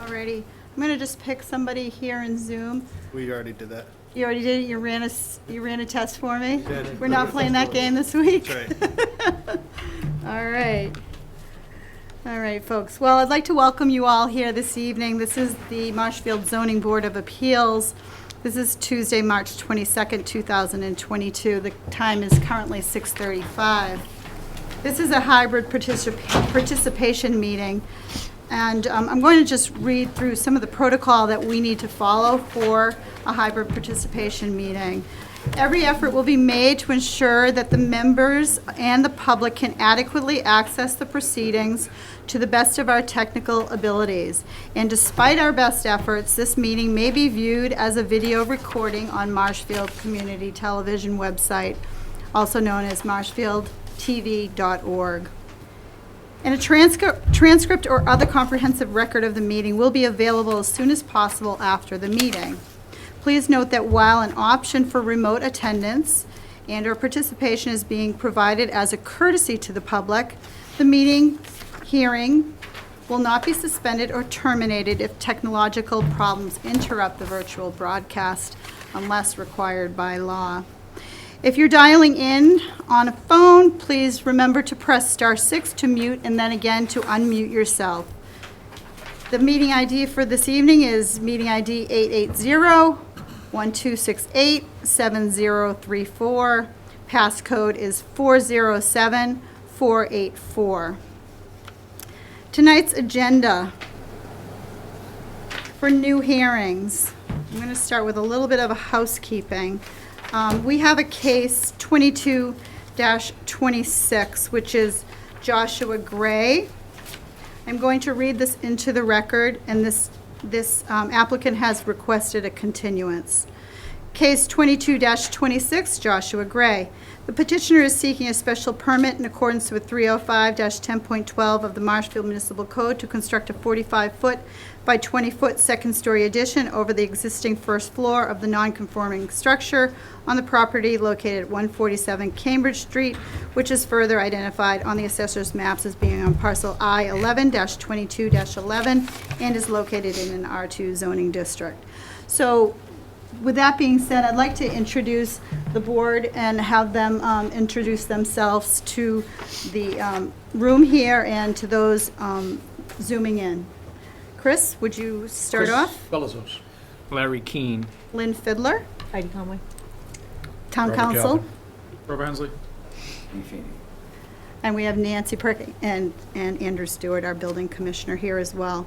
Alrighty, I'm gonna just pick somebody here in Zoom. We already did that. You already did it, you ran a test for me? Did. We're not playing that game this week? That's right. All right, folks. Well, I'd like to welcome you all here this evening. This is the Marshfield Zoning Board of Appeals. This is Tuesday, March 22nd, 2022. The time is currently 6:35. This is a hybrid participation meeting, and I'm going to just read through some of the protocol that we need to follow for a hybrid participation meeting. Every effort will be made to ensure that the members and the public can adequately access the proceedings to the best of our technical abilities. And despite our best efforts, this meeting may be viewed as a video recording on Marshfield Community Television website, also known as marshfieldtv.org. And a transcript or other comprehensive record of the meeting will be available as soon as possible after the meeting. Please note that while an option for remote attendance and/or participation is being provided as a courtesy to the public, the hearing will not be suspended or terminated if technological problems interrupt the virtual broadcast unless required by law. If you're dialing in on a phone, please remember to press *6 to mute and then again to unmute yourself. The meeting ID for this evening is meeting ID 880-1268-7034. Passcode is 407484. Tonight's agenda for new hearings. I'm going to start with a little bit of a housekeeping. We have a case 22-26, which is Joshua Gray. I'm going to read this into the record, and this applicant has requested a continuance. Case 22-26, Joshua Gray. The petitioner is seeking a special permit in accordance with 305-10.12 of the Marshfield Municipal Code to construct a 45-foot by 20-foot second-story addition over the existing first floor of the non-conforming structure on the property located at 147 Cambridge Street, which is further identified on the assessor's maps as being on parcel I-11-22-11 and is located in an R2 zoning district. So, with that being said, I'd like to introduce the board and have them introduce themselves to the room here and to those zooming in. Chris, would you start off? Belazos. Larry Keane. Lynn Fiddler, Heidi Conway. Town Robert Council, Calvin. Rob Hensley. and we have Nancy Perk and Andrew Stewart, our building commissioner, here as well.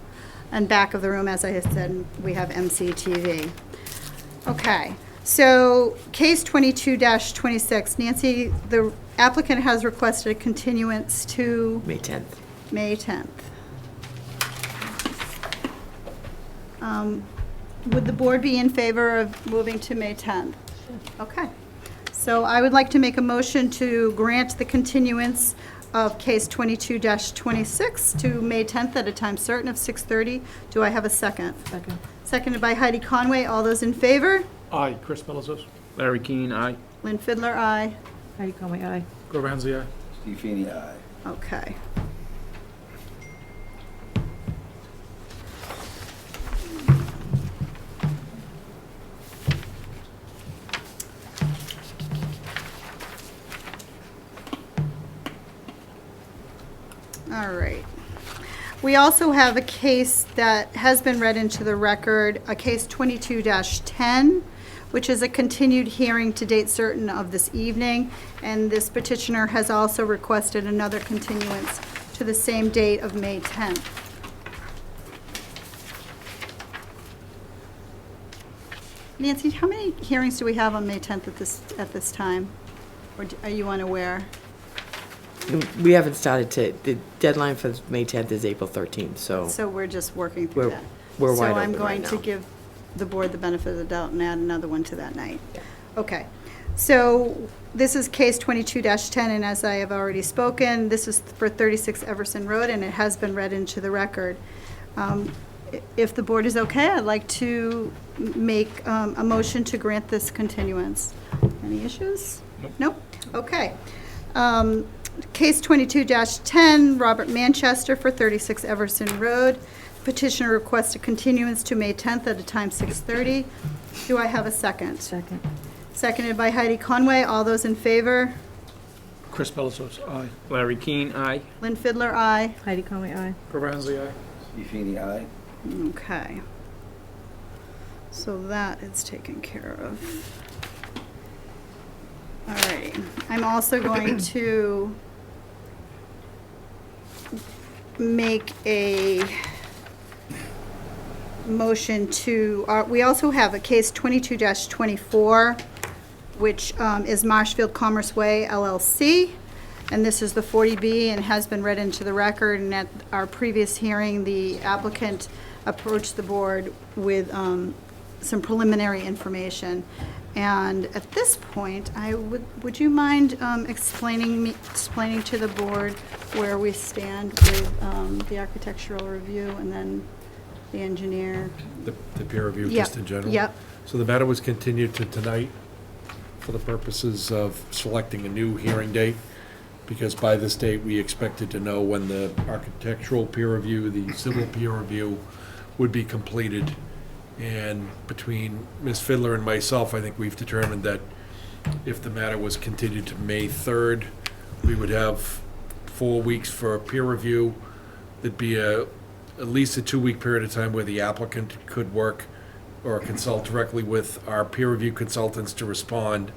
And back of the room, as I had said, we have MCTV. Okay, so case 22-26, Nancy, the applicant has requested a continuance to May 10th. May 10th. Would the board be in favor of moving to May 10th? Okay, so I would like to make a motion to grant the continuance of case 22-26 to May 10th at a time certain of 6:30. Do I have a second? Second. Seconded by Heidi Conway. All those in favor? Aye. Chris Belazos. Larry Keane, aye. Lynn Fiddler, aye. Heidi Conway, aye. Rob Hensley, aye. Steve Feeney, aye. Okay. All right. We also have a case that has been read into the record, a case 22-10, which is a continued hearing to date certain of this evening, and this petitioner has also requested another continuance to the same date of May 10th. Nancy, how many hearings do we have on May 10th at this time? Or are you unaware? We haven't started the deadline for May 10th is April 13th, so So we're just working through that. we're wide So I'm open going right to now. give the board the benefit of the doubt and add another one to that night. Okay. So this is case 22-10, and as I have already spoken, this is for 36 Everson Road, and it has been read into the record. If the board is okay, I'd like to make a motion to grant this continuance. Any issues? Nope. Nope? Okay. Case 22-10, Robert Manchester for 36 Everson Road. Petitioner requests a continuance to May 10th at a time 6:30. Do I have a second? Second. Seconded by Heidi Conway. All those in favor? Chris Belazos, aye. Larry Keane, aye. Lynn Fiddler, aye. Heidi Conway, aye. Trevor Hensley, aye. Steve Feeney, aye. Okay. So that is taken care of. All right. I'm also going to make a motion to, we also have a case 22-24, which is Marshfield Commerce Way LLC. And this is the 40B and has been read into the record. And at our previous hearing, the applicant approached the board with some preliminary information. And at this point, would you mind explaining to the board where we stand with the architectural review and then the engineer? The peer review, Yep, just in general? yep. So the matter was continued to tonight for the purposes of selecting a new hearing date, because by this date, we expected to know when the architectural peer review, the civil peer review would be completed. And between Ms. Fiddler and myself, I think we've determined that if the matter was continued to May 3rd, we would have 4 weeks for peer review. There'd be at least a 2-week period of time where the applicant could work or consult directly with our peer review consultants to respond.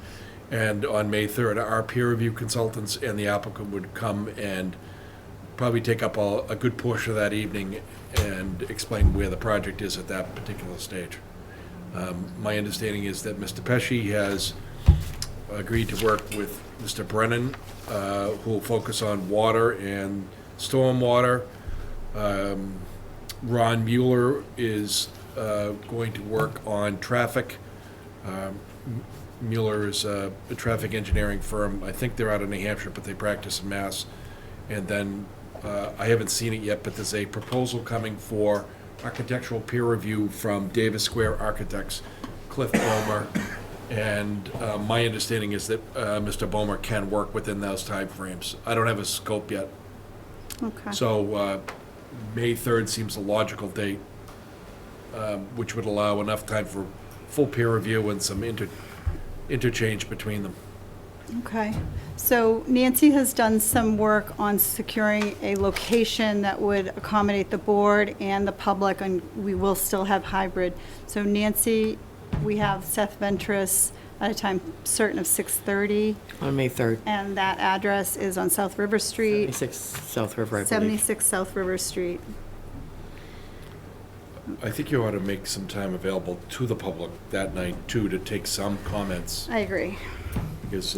And on May 3rd, our peer review consultants and the applicant would come and probably take up a good portion of that evening and explain where the project is at that particular stage. My understanding is that Mr. Pesci has agreed to work with Mr. Brennan, who will focus on water and stormwater. Ron Mueller is going to work on traffic. Mueller is a traffic engineering firm. I think they're out of New Hampshire, but they practice in Mass. And then I haven't seen it yet, but there's a proposal coming for architectural peer review from Davis Square Architects, Cliff Bomer. And my understanding is that Mr. Bomer can work within those timeframes. I don't have a scope yet. Okay. So May 3rd seems a logical date, which would allow enough time for full peer review and some interchange between them. Okay, so Nancy has done some work on securing a location that would accommodate the board and the public, and we will still have hybrid. So Nancy, we have Seth Ventris at a time certain of 6:30, On May 3rd, and that address is on South River Street, 76 South River, I believe. 76 South River Street. I think you ought to make some time available to the public that night, too, to take some comments, I agree. because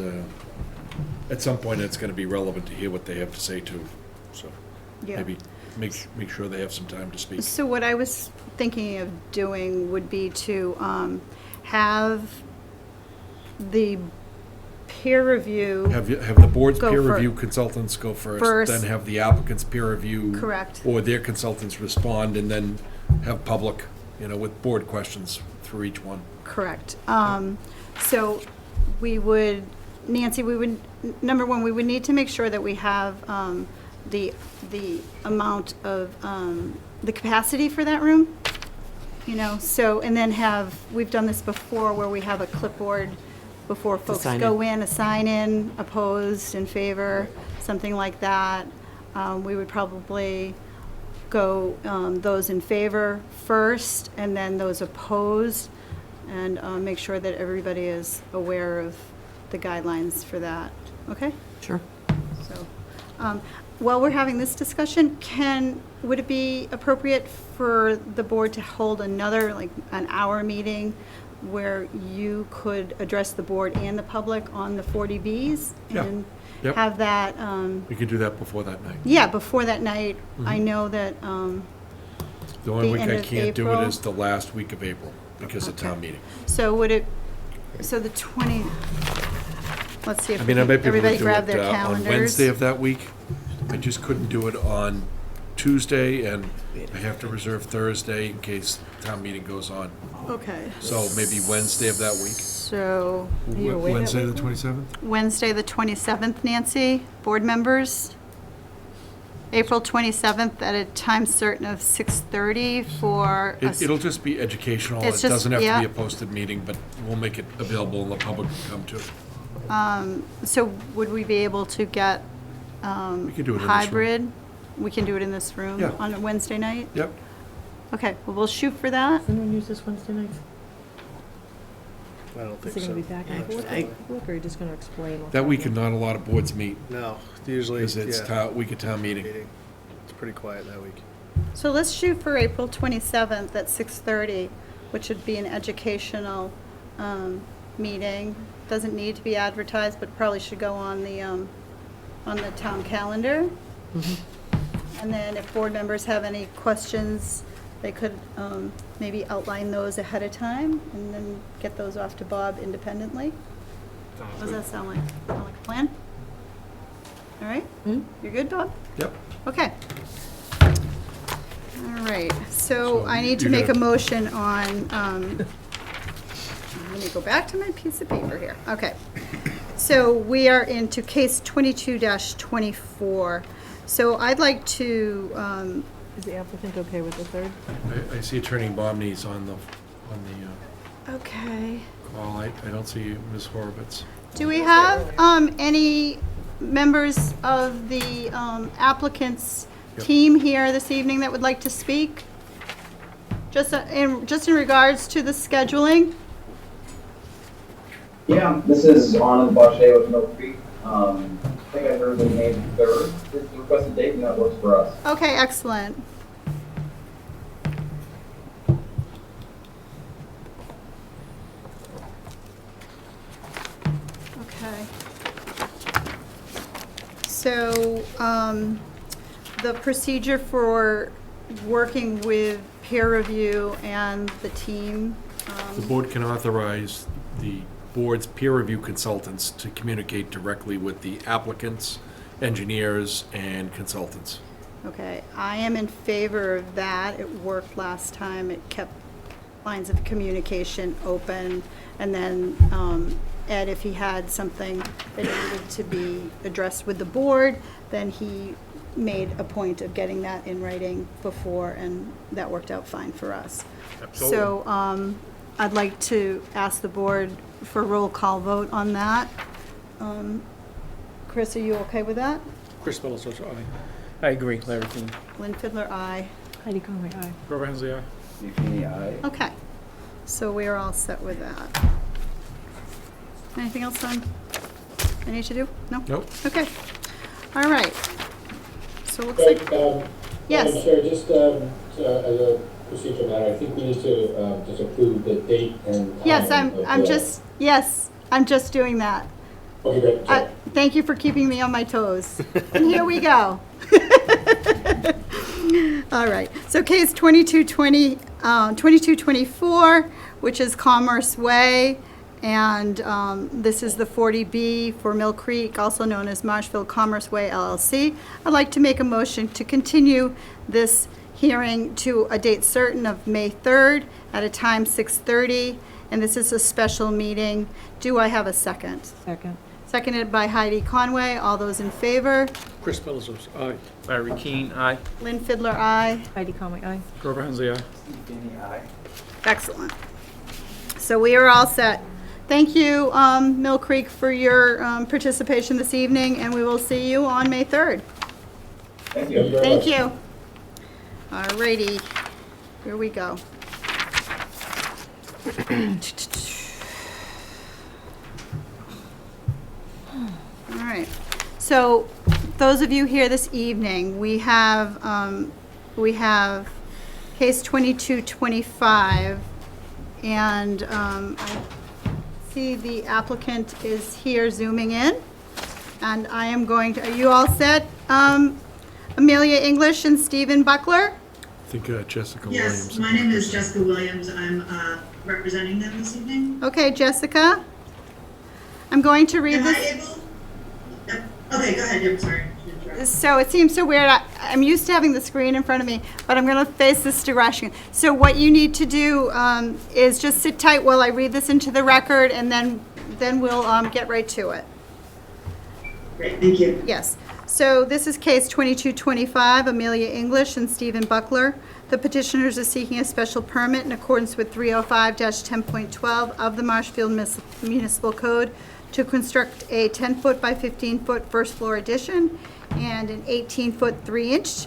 at some point, it's going to be relevant to hear what they have to say, too. So Yeah. maybe make sure they have some time to speak. So what I was thinking of doing would be to have the peer review. Have the board's Go peer for- review consultants go first, First. then have the applicant's peer review. Correct. Or their consultants respond, and then have public, with board questions through each one. Correct. So we would, Nancy, number one, we would need to make sure that we have the amount of, the capacity for that room, so, and then we've done this before where we have a clipboard before folks sign go in, a sign in, opposed, in favor, something like that. We would probably go those in favor first, and then those opposed, and make sure that everybody is aware of the guidelines for that. Okay? Sure. So, while we're having this discussion, would it be appropriate for the board to hold another, like, an hour meeting where you could address the board and the public on the 40Bs? Yeah. And Yep. have that, We could do that before that night. yeah, before that night. I know that, The only The week end I of can't do it April? is the last week of April, because of Okay. town meeting. so the 20, let's see if I mean, I might be able everybody to do grab it their on calendars. Wednesday of that week. I just couldn't do it on Tuesday, and I have to reserve Thursday in case town meeting goes on. Okay. So maybe Wednesday of that week. So, Are you away that Wednesday, the week? 27th? Wednesday, the 27th, Nancy, board members. April 27th at a time certain of 6:30 for us. It'll just be educational. It's It just- doesn't have to yeah. be a posted meeting, but we'll make it available and the public can come to it. So would we be able to get We can do it in this room. hybrid? We can do it in this room Yeah. on a Wednesday night? Yep. Okay, well, we'll shoot for that. Does anyone use this Wednesday night? I don't Is think it so. gonna be back and forth, I- or are you just gonna explain? what's That week, happening? not a lot of boards meet, No, usually, because it's week of town meeting. meeting. It's pretty quiet that week. So let's shoot for April 27th at 6:30, which would be an educational meeting. Doesn't need to be advertised, but probably should go on the town calendar. And then if board members have any questions, they could maybe outline those ahead of time and then get those off to Bob independently. What does that sound like? Sound like a plan? All right? You're good, Bob? Yep. Okay. All right, so I need to you're make a gonna- motion on, let me go back to my piece of paper here. Okay. So we are into case 22-24. So I'd like to, Is the applicant okay with the third? I see Attorney Bomney's on the okay. call. I don't see Ms. Horowitz. Do we have any members of the applicant's Yep. team here this evening that would like to speak? Just in regards to the scheduling? Yeah, this is on the Bosch Day with Mill Creek. I think I heard the May 3rd is the requested date, and that works for us. Okay, excellent. Okay. So, the procedure for working with peer review and the team, The board can authorize the board's peer review consultants to communicate directly with the applicants, engineers, and consultants. okay, I am in favor of that. It worked last time. It kept lines of communication open. And then Ed, if he had something that needed to be addressed with the board, then he made a point of getting that in writing before, and that worked out fine for us. So I'd like to ask the board for a roll call vote on that. Chris, are you okay with that? Chris Bellisos, aye. I agree, Larry Keane. Lynn Fiddler, aye. Heidi Conway, aye. Grover Hensley, aye. Okay, so we are all set with that. Anything else I need to do? No? Nope. Okay, all right. So it looks like, Madam yes, Chair, just as a procedure matter, I think we need to just approve the date and time. yes, I'm just doing that. Okay, great. Sorry. Thank you for keeping me on my toes. And here we go. All right, so case 2224, which is Commerce Way, and this is the 40B for Mill Creek, also known as Marshfield Commerce Way LLC. I'd like to make a motion to continue this hearing to a date certain of May 3rd at a time 6:30, and this is a special meeting. Do I have a second? Second. Seconded by Heidi Conway. All those in favor? Chris Bellisos, aye. Larry Keane, aye. Lynn Fiddler, aye. Heidi Conway, aye. Grover Hensley, aye. Excellent. So we are all set. Thank you, Mill Creek, for your participation this evening, and we will see you on May 3rd. Thank Thank you you. very Thank much. you. All righty, here we go. All right, so those of you here this evening, we have case 2225, and I see the applicant is here zooming in, and I am going to, are you all set? Amelia English and Stephen Buckler? I think Jessica Yes, Williams. my name is Jessica Williams. I'm representing them this evening. Okay, Jessica? I'm going to read Am I this. able? Okay, go ahead. I'm sorry to interrupt. So it seems so weird. I'm used to having the screen in front of me, but I'm going to face this direction. So what you need to do is just sit tight while I read this into the record, and then we'll get right to it. Great, thank you. Yes. So this is case 2225, Amelia English and Stephen Buckler. The petitioners are seeking a special permit in accordance with 305-10.12 of the Marshfield Municipal Code to construct a 10-foot by 15-foot first floor addition and an 18-foot 3-inch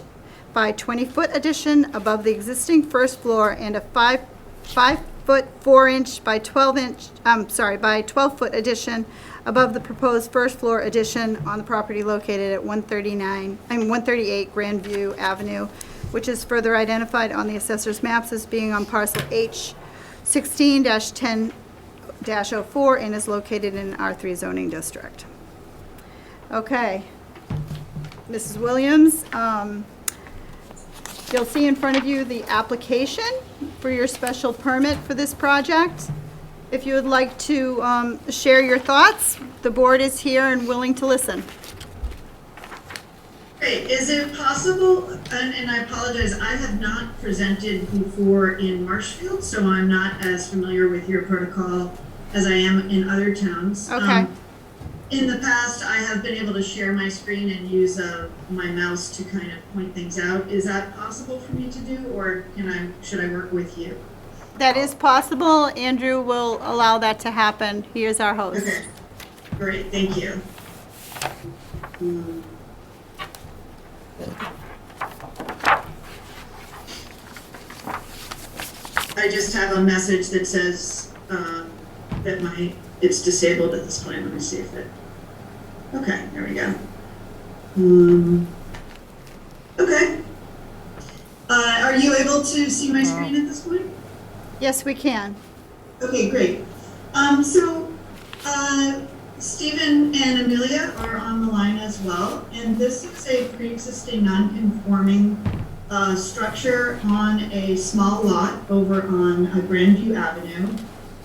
by 20-foot addition above the existing first floor, and a 5-foot 4-inch by 12-foot addition above the proposed first floor addition on the property located at 138 Grandview Avenue, which is further identified on the assessor's maps as being on parcel H 16-10-04 and is located in an R3 zoning district. Okay. Mrs. Williams, you'll see in front of you the application for your special permit for this project. If you would like to share your thoughts, the board is here and willing to listen. Great, is it possible, and I apologize, I have not presented before in Marshfield, so I'm not as familiar with your protocol as I am in other towns. Okay. In the past, I have been able to share my screen and use my mouse to kind of point things out. Is that possible for me to do, or should I work with you? That is possible. Andrew will allow that to happen. He is our host. Okay, great, thank you. I just have a message that says that it's disabled at this point. Let me see if it. Okay, there we go. Okay. Are you able to see my screen at this point? Yes, we can. Okay, great. Stephen and Amelia are on the line as well, and this is a pre-existing non-conforming structure on a small lot over on Grandview Avenue.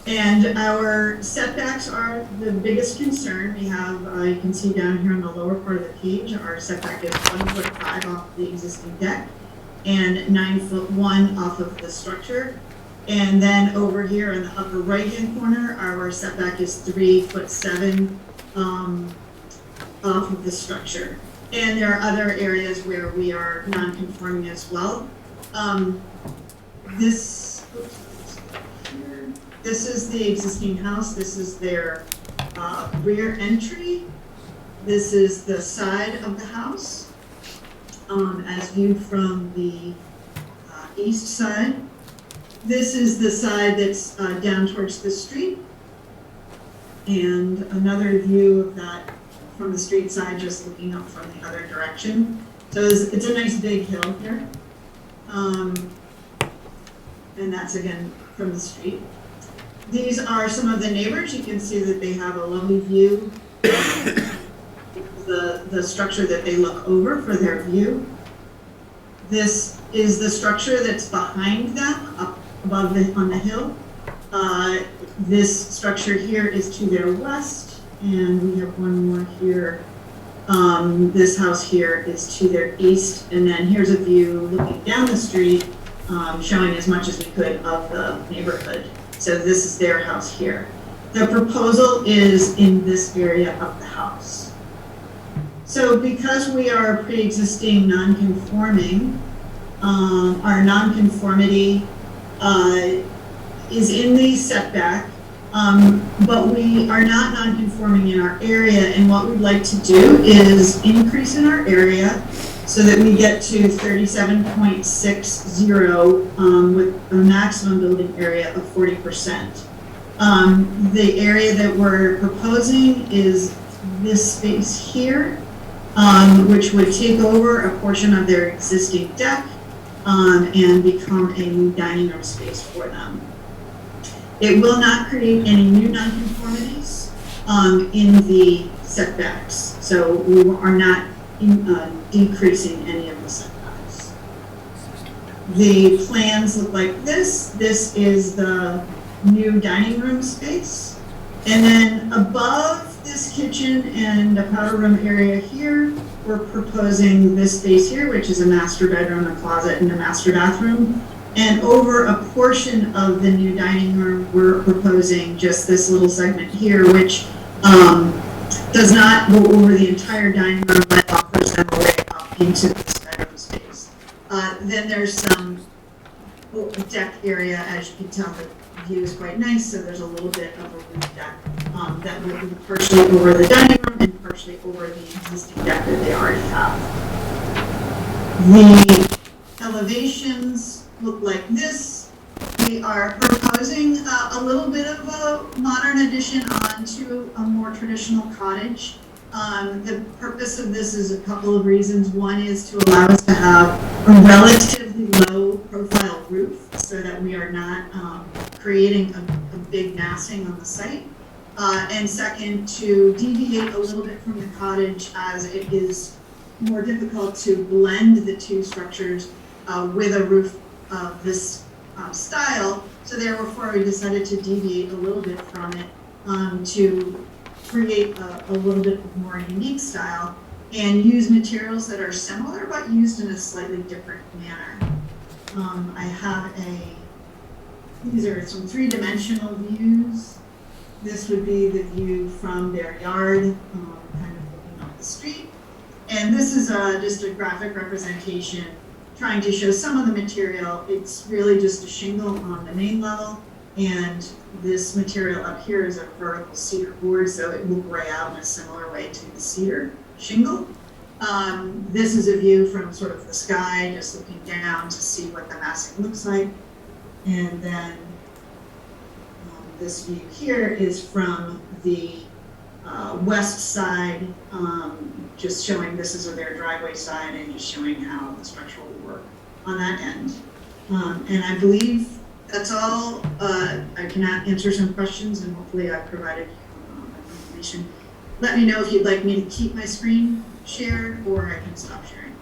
And our setbacks are the biggest concern. We have, you can see down here on the lower part of the page, our setback is 1'5" off the existing deck and 9'1" off of the structure. And then over here in the upper right-hand corner, our setback is 3'7" off of the structure. And there are other areas where we are non-conforming as well. This is the existing house. This is their rear entry. This is the side of the house as viewed from the east side. This is the side that's down towards the street. And another view of that from the street side, just looking up from the other direction. So it's a nice big hill here. And that's again from the street. These are some of the neighbors. You can see that they have a lovely view of the structure that they look over for their view. This is the structure that's behind them, up above on the hill. This structure here is to their west, and we have one more here. This house here is to their east, and then here's a view looking down the street, showing as much as we could of the neighborhood. So this is their house here. The proposal is in this area of the house. So because we are pre-existing non-conforming, our non-conformity is in the setback, but we are not non-conforming in our area, and what we'd like to do is increase in our area so that we get to 37.60 with a maximum building area of 40%. The area that we're proposing is this space here, which would take over a portion of their existing deck and become a new dining room space for them. It will not create any new nonconformities in the setbacks, so we are not decreasing any of the setbacks. The plans look like this. This is the new dining room space. And then above this kitchen and the powder room area here we're proposing this space here, which is a master bedroom, a closet, and a master bathroom. And over a portion of the new dining room, we're proposing just this little segment here, which does not go over the entire dining room, but offers them a way up into this bedroom space. Then there's some deck area. As you can tell, the view is quite nice, so there's a little bit of a roof deck that will be partially over the dining room and partially over the existing deck that they already have. The elevations look like this. We are proposing a little bit of a modern addition onto a more traditional cottage. The purpose of this is a couple of reasons. One is to allow us to have a relatively low profile roof so that we are not creating a big massing on the site. And second, to deviate a little bit from the cottage, as it is more difficult to blend the two structures with a roof of this style. So therefore, we decided to deviate a little bit from it to create a little bit more unique style and use materials that are similar but used in a slightly different manner. I have these are some three-dimensional views. This would be the view from their yard, kind of looking up the street. And this is just a graphic representation trying to show some of the material. It's really just a shingle on the main level, and this material up here is a vertical cedar board, so it will gray out in a similar way to the cedar shingle. This is a view from sort of the sky, just looking down to see what the massing looks like. And then this view here is from the west side, just showing this is their driveway side and just showing how the structure will work on that end. And I believe that's all. I can answer some questions, and hopefully I've provided information. Let me know if you'd like me to keep my screen shared or I can stop sharing.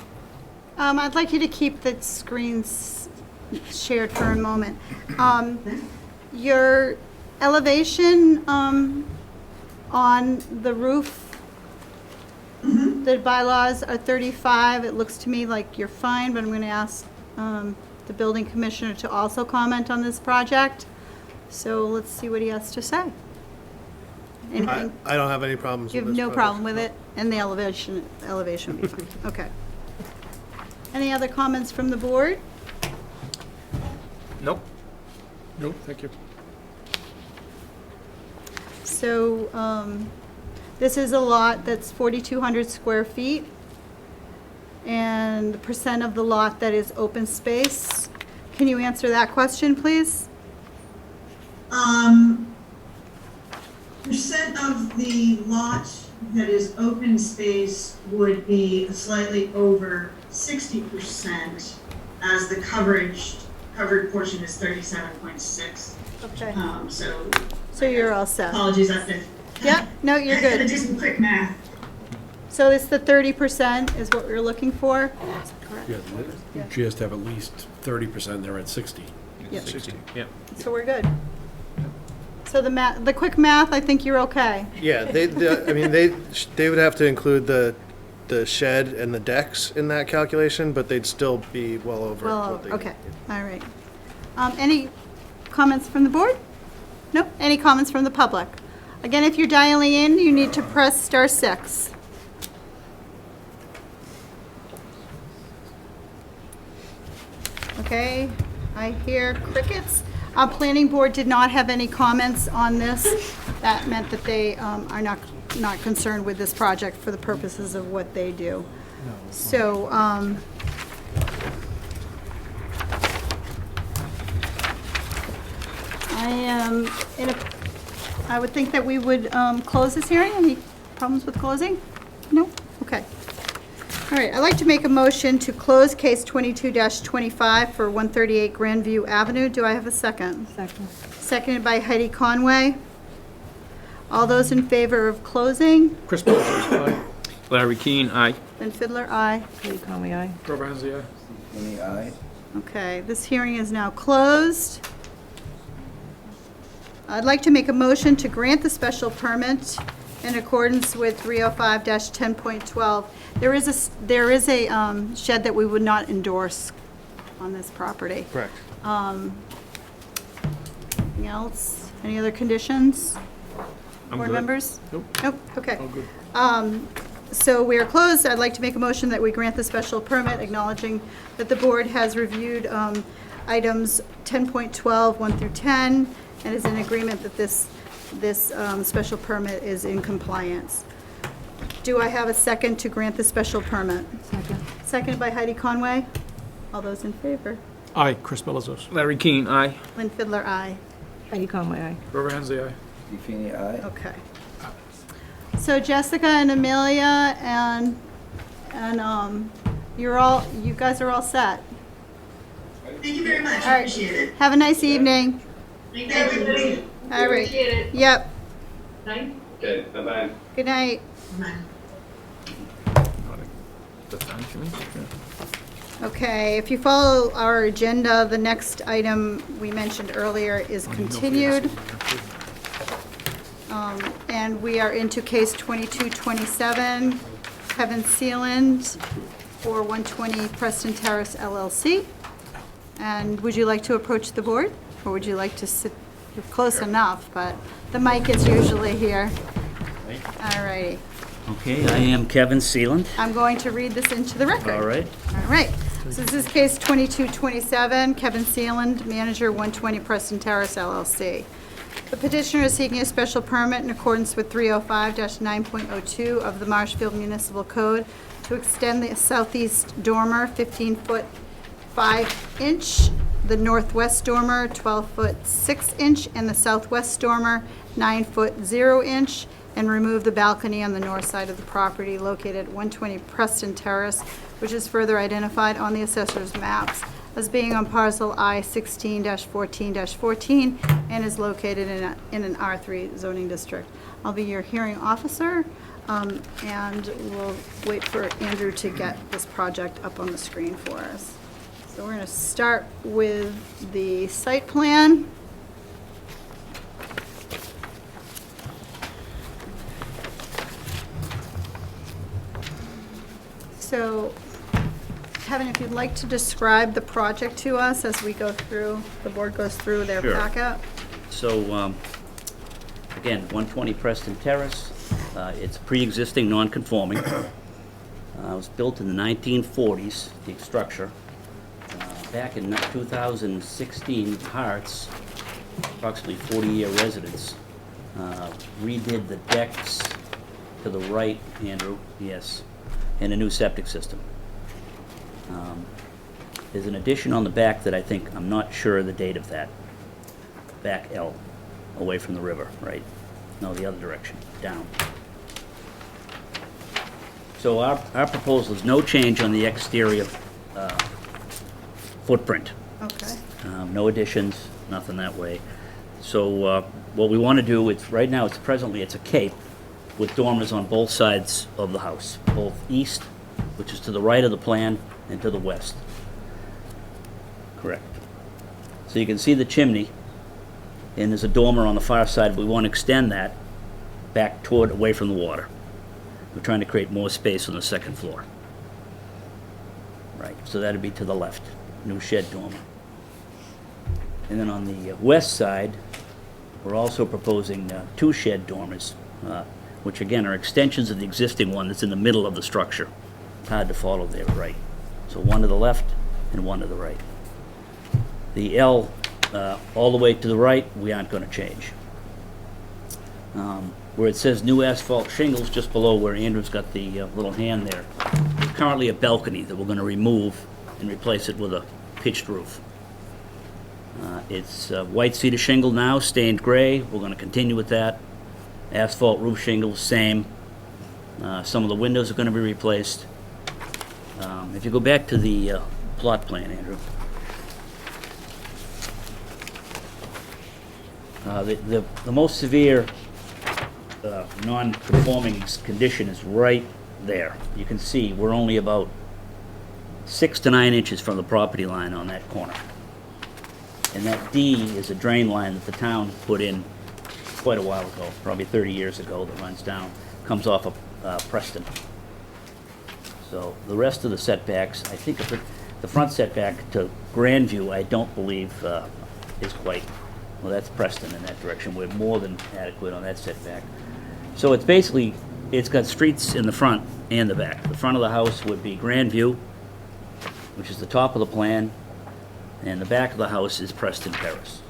I'd like you to keep the screens shared for a moment. Your elevation on the roof, the bylaws are 35. It looks to me like you're fine, but I'm going to ask the building commissioner to also comment on this project. So let's see what he has to say. Anything? I don't have any problems You with have this no project. problem with it, and the elevation would be fine. Okay. Any other comments from the board? Nope. Nope, thank you. So, this is a lot that's 4,200 square feet, and the percent of the lot that is open space. Can you answer that question, please? Percent of the lot that is open space would be slightly over 60%, as the covered portion is 37.6. Okay. So you're all set. apologies, I have to. Yeah, no, you're I had to good. do some quick math. So it's the 30% is what we're looking for? Yeah, she has to have at least 30%, they're at 60. Yep. 60, yeah. So we're good. So the quick math, I think you're okay. Yeah, I mean, they would have to include the shed and the decks in that calculation, but they'd still be well over. Well, what they okay, need. all right. Any comments from the board? Nope. Any comments from the public? Again, if you're dialing in, you need to press *6. Okay, I hear crickets. Our planning board did not have any comments on this. That meant that they are not concerned with this project for the purposes of what they do. So, I would think that we would close this hearing. Any problems with closing? No? Okay. All right, I'd like to make a motion to close case 22-25 for 138 Grandview Avenue. Do I have a second? Second. Seconded by Heidi Conway. All those in favor of closing? Chris Belcher, aye. Larry Keane, aye. Ben Fidler, aye. Katie Conway, aye. Rob Hazley, aye. Okay, this hearing is now closed. I'd like to make a motion to grant the special permit in accordance with 305-10.12. There is a shed that we would not endorse on this property. Correct. Anything else? Any other conditions? I'm Board good. members? Nope. Nope, okay. All good. So we are closed. I'd like to make a motion that we grant the special permit, acknowledging that the board has reviewed items 10.12, 1 through 10, and is in agreement that this special permit is in compliance. Do I have a second to grant the special permit? Second. Seconded by Heidi Conway. All those in favor? Aye. Chris Belazos. Larry Keane, aye. Lynn Fiddler, aye. Heidi Conway, aye. Robert Hensley, aye. Okay. So Jessica and Amelia and you guys are all set. Thank you very much, All right. appreciate it. Have a nice evening. Thank you, everybody. All right. Yep. Okay, bye-bye. Good night. Bye. The time for me? Okay, if you follow our agenda, the next item we mentioned earlier is continued. And we are into case 2227, Kevin Sealand for 120 Preston Terrace LLC. And would you like to approach the board? Or would you like to sit, you're close enough, but the mic is usually here. All righty. Okay, I am Kevin Sealand. I'm going to read this into the record. All right. All right. So this is case 2227, Kevin Sealand, manager, 120 Preston Terrace LLC. The petitioner is seeking a special permit in accordance with 305-9.02 of the Marshfield Municipal Code to extend the southeast dormer 15-foot 5-inch, the northwest dormer 12-foot 6-inch, and the southwest dormer 9-foot 0-inch, and remove the balcony on the north side of the property located at 120 Preston Terrace, which is further identified on the assessor's maps as being on parcel I-16-14-14 and is located in an R3 zoning district. I'll be your hearing officer, and we'll wait for Andrew to get this project up on the screen for us. So we're going to start with the site plan. So, Kevin, if you'd like to describe the project to us as we go through, the board goes through their Sure. packet. So, again, 120 Preston Terrace. It's pre-existing, non-conforming. It was built in the 1940s, the structure. Back in 2016, Harts, approximately 40-year residents, redid the decks to the right, Andrew, yes, and a new septic system. There's an addition on the back that I'm not sure the date of that. Back L, away from the river, right? No, the other direction, down. So our proposal is no change on the exterior footprint. Okay. No additions, nothing that way. So what we want to do, right now, presently it's a cape with dormers on both sides of the house, both east, which is to the right of the plan, and to the west. Correct. So you can see the chimney, and there's a dormer on the far side. We want to extend that back away from the water. We're trying to create more space on the second floor. Right, so that'd be to the left, new shed dormer. And then on the west side, we're also proposing 2 shed dormers, which again are extensions of the existing one that's in the middle of the structure. Hard to follow there, right? So one to the left and one to the right. The L all the way to the right, we aren't going to change. Where it says new asphalt shingles, just below where Andrew's got the little hand there, there's currently a balcony that we're going to remove and replace it with a pitched roof. It's white cedar shingle now, stained gray. We're going to continue with that. Asphalt roof shingles, same. Some of the windows are going to be replaced. If you go back to the plot plan, Andrew. The most severe non-conforming condition is right there. You can see we're only about 6 to 9 inches from the property line on that corner. And that D is a drain line that the town put in quite a while ago, probably 30 years ago, that runs down, comes off of Preston. So the rest of the setbacks, I think the front setback to Grandview, I don't believe is quite, well, that's Preston in that direction. We're more than adequate on that setback. So it's basically, it's got streets in the front and the back. The front of the house would be Grandview, which is the top of the plan, and the back of the house is Preston Terrace.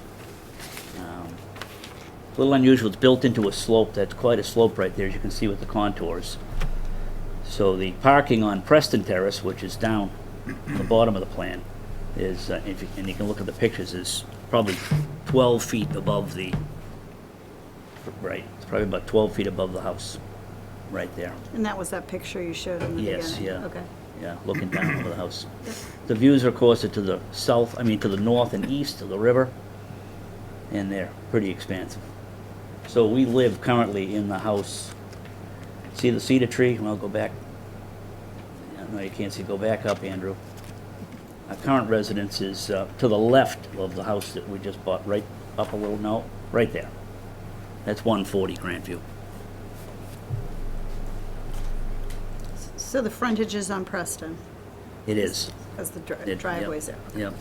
A little unusual, it's built into a slope, that's quite a slope right there, as you can see with the contours. So the parking on Preston Terrace, which is down on the bottom of the plan, is, and you can look at the pictures, is probably 12 feet above the, right, it's probably about 12 feet above the house, right there. And that was that picture you showed in the beginning? Yes, yeah. Okay. Yeah, looking down over the house. The views are, of course, to the south, to the north and east of the river, and they're pretty expansive. So we live currently in the house. See the cedar tree? Well, go back. No, you can't see. Go back up, Andrew. Our current residence is to the left of the house that we just bought, right up a little, no, right there. That's 140 Grandview. So the frontage is on Preston, It is. as the It- driveway's there? Yep.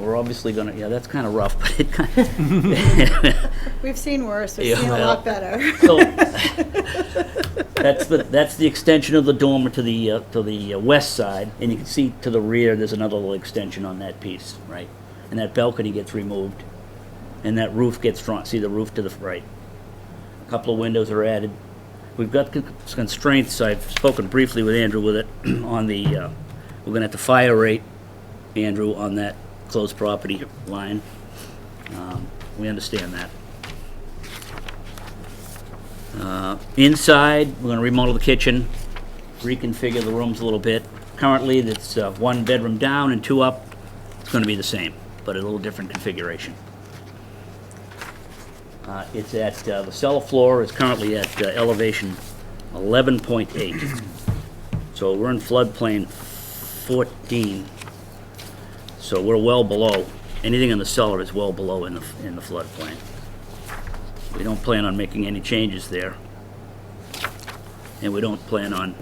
We're obviously gonna, yeah, that's kind of rough, but it kind We've seen worse, we've Yeah, seen a well, lot better. So, that's the extension of the dormer to the west side, and you can see to the rear, there's another little extension on that piece, right? And that balcony gets removed, and that roof gets drawn, see the roof to the right. A couple of windows are added. We've got constraints, I've spoken briefly with Andrew with it, on the, we're gonna have to fire rate, Andrew, on that closed property line. We understand that. Inside, we're gonna remodel the kitchen, reconfigure the rooms a little bit. Currently, it's one bedroom down and two up. It's gonna be the same, but a little different configuration. It's at, the cellar floor is currently at elevation 11.8. So we're in floodplain 14. So we're well below, anything in the cellar is well below in the floodplain. We don't plan on making any changes there. And we don't plan on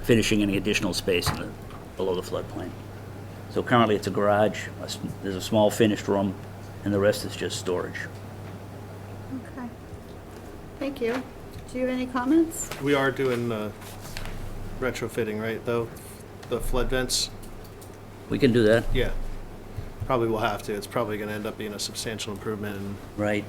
finishing any additional space below the floodplain. So currently it's a garage, there's a small finished room, and the rest is just storage. Okay. Thank you. Do you have any comments? We are doing retrofitting, right, though? The flood vents? We can do that, Yeah. Probably will have to. It's probably gonna end up being a substantial improvement in right?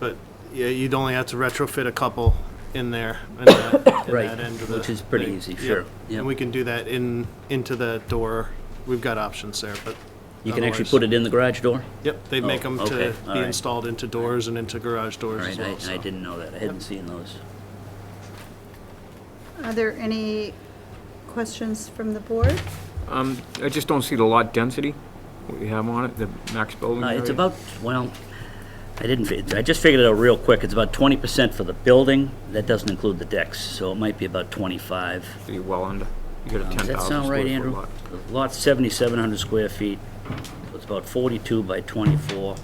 But yeah, you'd only have to retrofit a couple in there, in that Right, end of the which is pretty thing. easy, Yep. sure. Yep. And we can do that into the door. We've got options there, but You can actually otherwise- put it in the garage door? Yep, they make them Oh, okay, to all be right. installed into doors and into garage All doors right, as well. I so. didn't know that, I hadn't seen those. Are there any questions from the board? I just don't see the lot density, what you have on it, the max building area. It's about, well, I just figured it out real quick, it's about 20% for the building, that doesn't include the decks, so it might be about 25. So you're well under. You got a Does 10,000 that square sound right, foot Andrew? lot. The lot's 7,700 square feet, so it's about 42 by 24.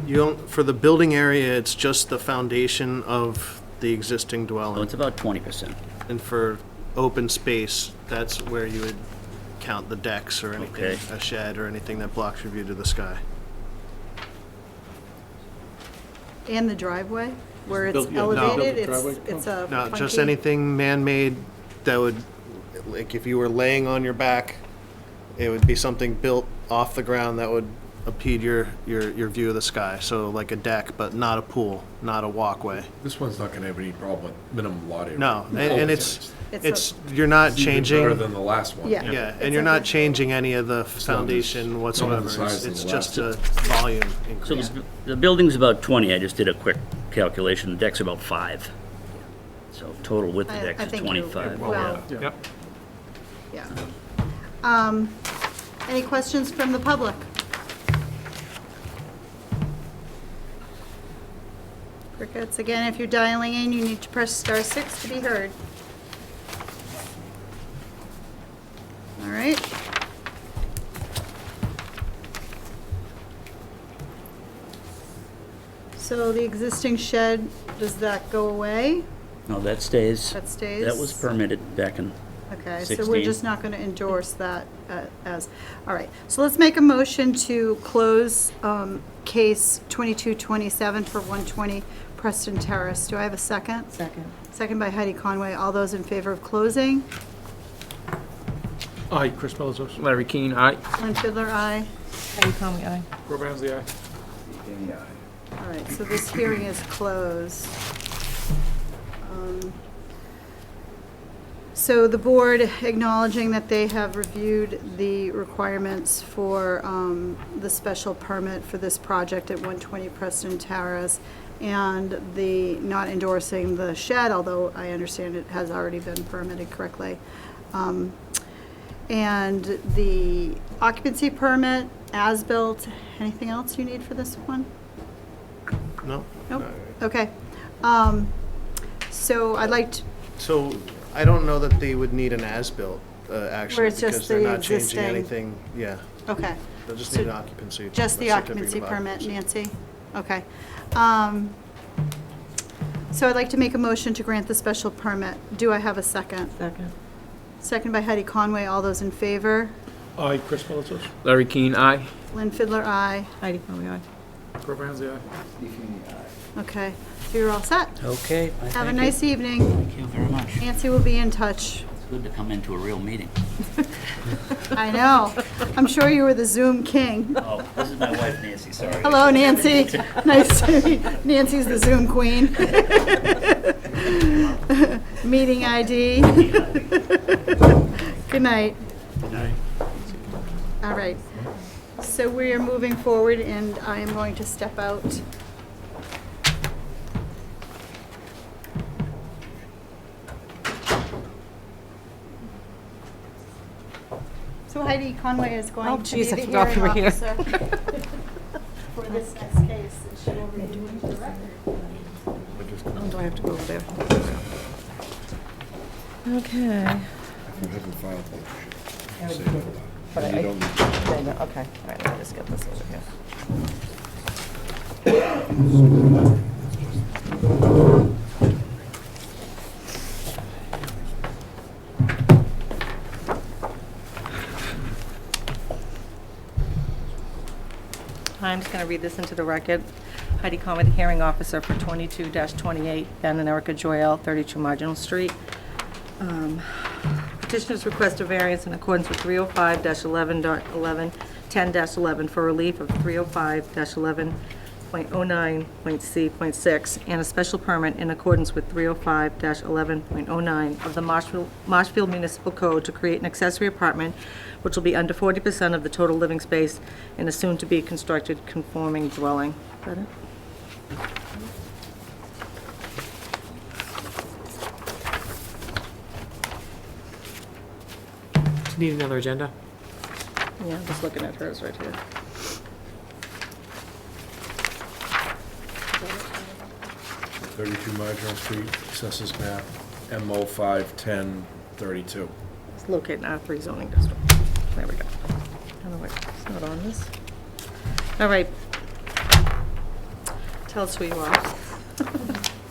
You don't, for the building area, it's just the foundation of the existing So dwelling. it's about 20%. And for open space, that's where you would count the decks or anything, Okay. a shed or anything that blocks your view to the sky. And the driveway, where it's Built- yeah, no. elevated, Built the driveway? it's a No, just funky- anything man-made that would, like if you were laying on your back, it would be something built off the ground that would impede your view of the sky. So like a deck, but not a pool, not a walkway. This one's not gonna have any problem with minimum lot area. No, and it's, It's you're not It's even changing. better than the last one. Yeah. Yeah, It's and you're a not good- changing any of the not as- foundation whatsoever. size It's of the just a last volume So increase. the building's about 20, I just did a quick calculation, the deck's about 5. So total width of the I deck is think you're 25. well, Yep. yeah. Any questions from the public? Crickets, again, if you're dialing in, you need to press *6 to be heard. All right. So the existing shed, does that go away? No, that stays. That stays? That was permitted back in Okay, so 16. we're just not going to endorse that as, all right. So let's make a motion to close case 2227 for 120 Preston Terrace. Do I have a second? Second. Second by Heidi Conway. All those in favor of closing? Aye, Chris Mellizos. Larry Keane, aye. Lynn Fiddler, aye. Heidi Conway, aye. Rob Ansley, aye. All right, so this hearing is closed. So the board, acknowledging that they have reviewed the requirements for the special permit for this project at 120 Preston Terrace, and the not endorsing the shed, although I understand it has already been permitted correctly. And the occupancy permit, as-built, anything else you need for this one? No? Nope. All right. Okay. So I'd like to, So I don't know that they would need an as-built, actually, Where it's just because they're the not changing existing- anything, yeah. okay. They'll just So need an occupancy. Just a the certificate occupancy of permit, occupancy. Nancy? Okay. So I'd like to make a motion to grant the special permit. Do I have a second? Second. Second by Heidi Conway. All those in favor? Aye, Chris Mellizos. Larry Keane, aye. Lynn Fiddler, aye. Heidi Conway, aye. Rob Ansley, aye. Okay, so you're all set. Okay. I Have a thank you. nice evening. Thank you very much. Nancy will be in touch. It's good to come into a real meeting. I know. I'm sure you were the Zoom king. Oh, this is my wife Nancy, sorry. Hello, Nancy. Nice to meet you. Nancy's the Zoom queen. Meeting ID. Good night. Good night. All right. So we are moving forward, and I am going to step out. So Heidi Conway is Oh, going to be geez, the I forgot we were hearing here. officer for this next case, and she will review the record. Oh, do I have to go over there? Okay. You haven't filed the motion. Say no. But And you I- don't need to. Okay, all right, let me just get this over here. I'm just going to read this into the record. Heidi Conway, the hearing officer for 22-28, Ben and Erica Joyelle, 32 Marginal Street. Petitioners request a variance in accordance with 305-11.11, 10-11 for relief of 305-11.09.c.6 and a special permit in accordance with 305-11.09 of the Marshfield Municipal Code to create an accessory apartment which will be under 40% of the total living space in a soon-to-be constructed conforming dwelling. Is that it? Need another agenda? Yeah, I'm just looking at hers right here. 32 Marginal Street, Assessors Map, MO 51032. It's located in R3 zoning district. There we go. Oh, wait, it's not on this. All right. Tell us who you are.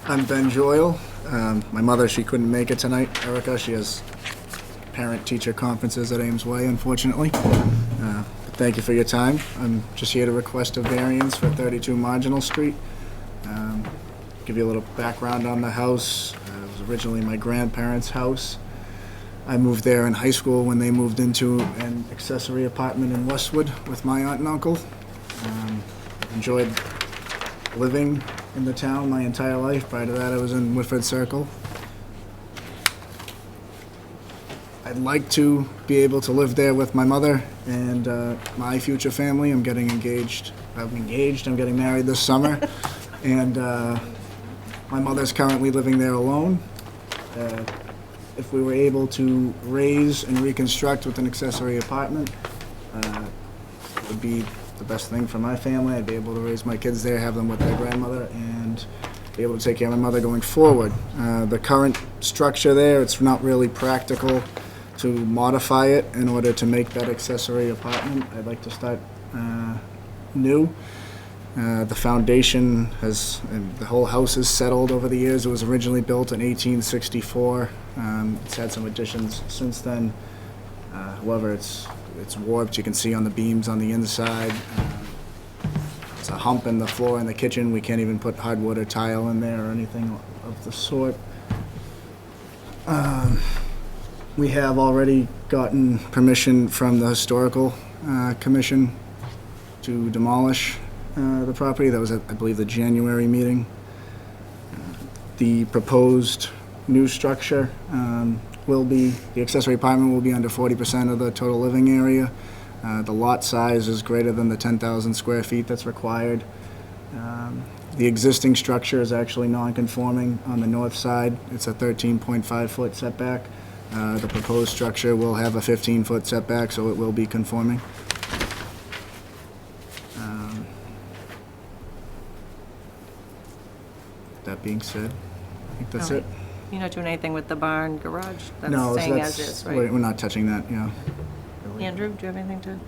I'm Ben Joyle. My mother, she couldn't make it tonight. Erica, she has parent-teacher conferences at Ames Way, unfortunately. But thank you for your time. I'm just here to request a variance for 32 Marginal Street. Give you a little background on the house. It was originally my grandparents' house. I moved there in high school when they moved into an accessory apartment in Westwood with my aunt and uncle. Enjoyed living in the town my entire life. Prior to that, I was in Whitford Circle. I'd like to be able to live there with my mother and my future family. I'm getting engaged. I'm getting married this summer. And my mother's currently living there alone. If we were able to raise and reconstruct with an accessory apartment, it would be the best thing for my family. I'd be able to raise my kids there, have them with their grandmother, and be able to take care of my mother going forward. The current structure there, it's not really practical to modify it in order to make that accessory apartment. I'd like to start new. The foundation has, and the whole house has settled over the years. It was originally built in 1864. It's had some additions since then. However, it's warped. You can see on the beams on the inside. There's a hump in the floor in the kitchen. We can't even put hardwood or tile in there or anything of the sort. We have already gotten permission from the Historical Commission to demolish the property. That was at, I believe, the January meeting. The proposed new structure will be, the accessory apartment will be under 40% of the total living area. The lot size is greater than the 10,000 square feet that's required. The existing structure is actually non-conforming on the north side. It's a 13.5-foot setback. The proposed structure will have a 15-foot setback, so it will be conforming. That being said, I think that's it. You're not doing anything with the barn garage? No, That's staying that's, as is, we're right? not touching that, yeah. Andrew, do you have anything to?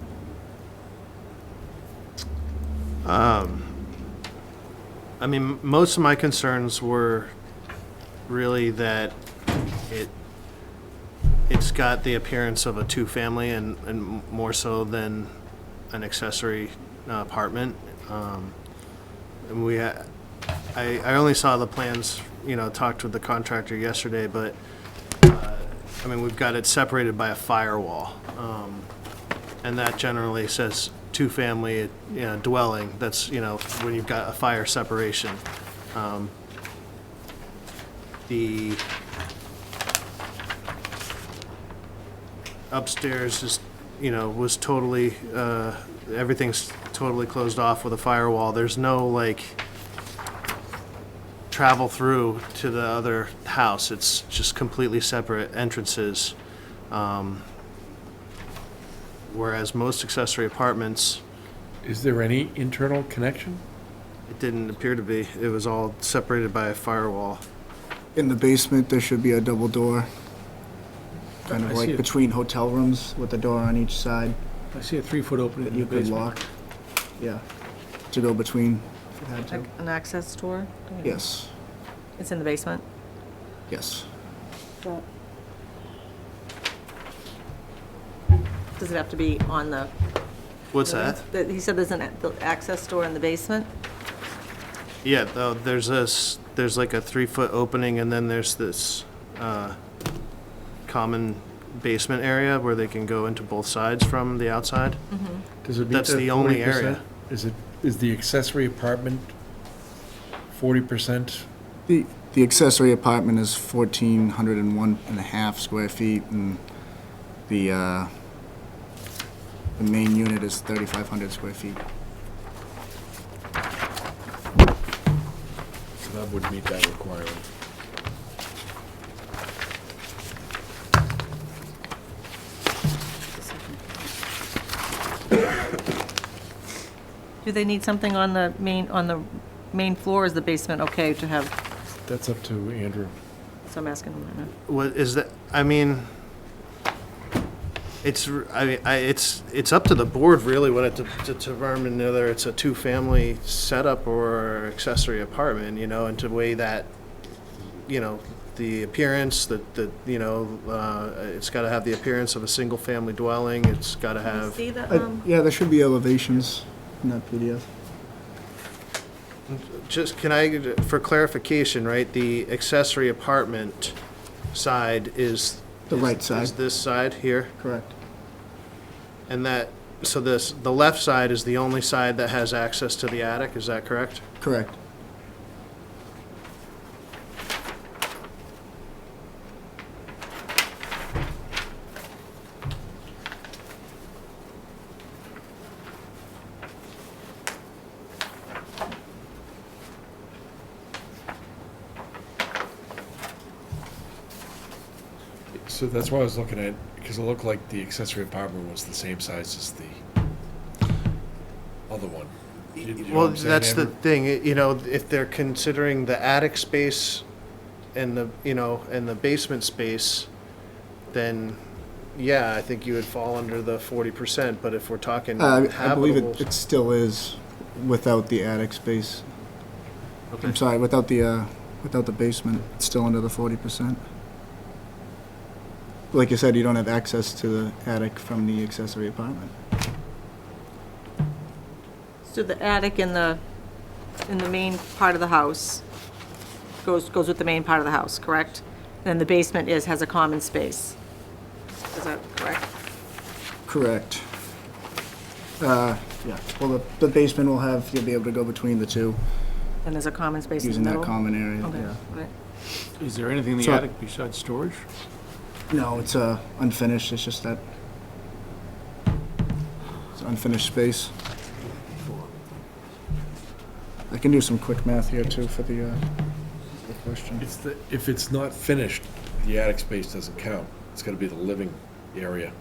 I mean, most of my concerns were really that it's got the appearance of a two-family and more so than an accessory apartment. And I only saw the plans, talked with the contractor yesterday, but I mean, we've got it separated by a firewall. And that generally says two-family dwelling. That's, when you've got a fire separation. The upstairs is, was totally, everything's totally closed off with a firewall. There's no, travel through to the other house. It's just completely separate entrances. Whereas most accessory apartments, Is there any internal connection? it didn't appear to be. It was all separated by a firewall. In the basement, there should be a double door, kind I of see like it. between hotel rooms with a door on each side I see a 3-foot opening that in you the could basement. lock. Yeah, to go between if you had to. An access door? Yes, It's in the basement? yes. Does it have to be on the? What's that? He said there's an access door in the basement? Yeah, there's like a 3-foot opening, and then there's this common basement area where they can go into both sides from the outside. Does it meet That's that the only 40%? area. Is the accessory apartment 40%? The accessory apartment is 1,401.5 square feet, and the main unit is 3,500 square feet. So that would meet that requirement. Do they need something on the main floor? Is the basement okay to have? That's up to Andrew. So I'm asking him right now. What is that? I mean, it's up to the board really when it to determine whether it's a two-family setup or accessory apartment, and to weigh that, the appearance it's got to have the appearance of a single-family dwelling. It's got to have. See the, Yeah, there should be elevations in that PDF. Just, can I, for clarification, right, the accessory apartment side is... The right side. Is this side here? Correct. And the left side is the only side that has access to the attic, is that correct? Correct. So that's why I was looking at, because it looked like the accessory apartment was the same size as the other one. You know what Well, I'm saying, that's the Andrew? thing, if they're considering the attic space and the basement space, then yeah, I think you would fall under the 40%, but if we're talking I believe habitable. it still is without the attic space. Okay. I'm sorry, without the basement, it's still under the 40%. Like you said, you don't have access to the attic from the accessory apartment. So the attic in the main part of the house goes with the main part of the house, correct? And the basement has a common space. Is that correct? Correct. Yeah, well, the basement you'll be able to go between the two And there's a common space in the using middle? that common area, Okay, yeah. right. Is there anything in the So- attic besides storage? No, it's unfinished, it's just that. It's unfinished space. I can do some quick math here too for the question. If it's not finished, the attic space doesn't count. It's gotta be the living area.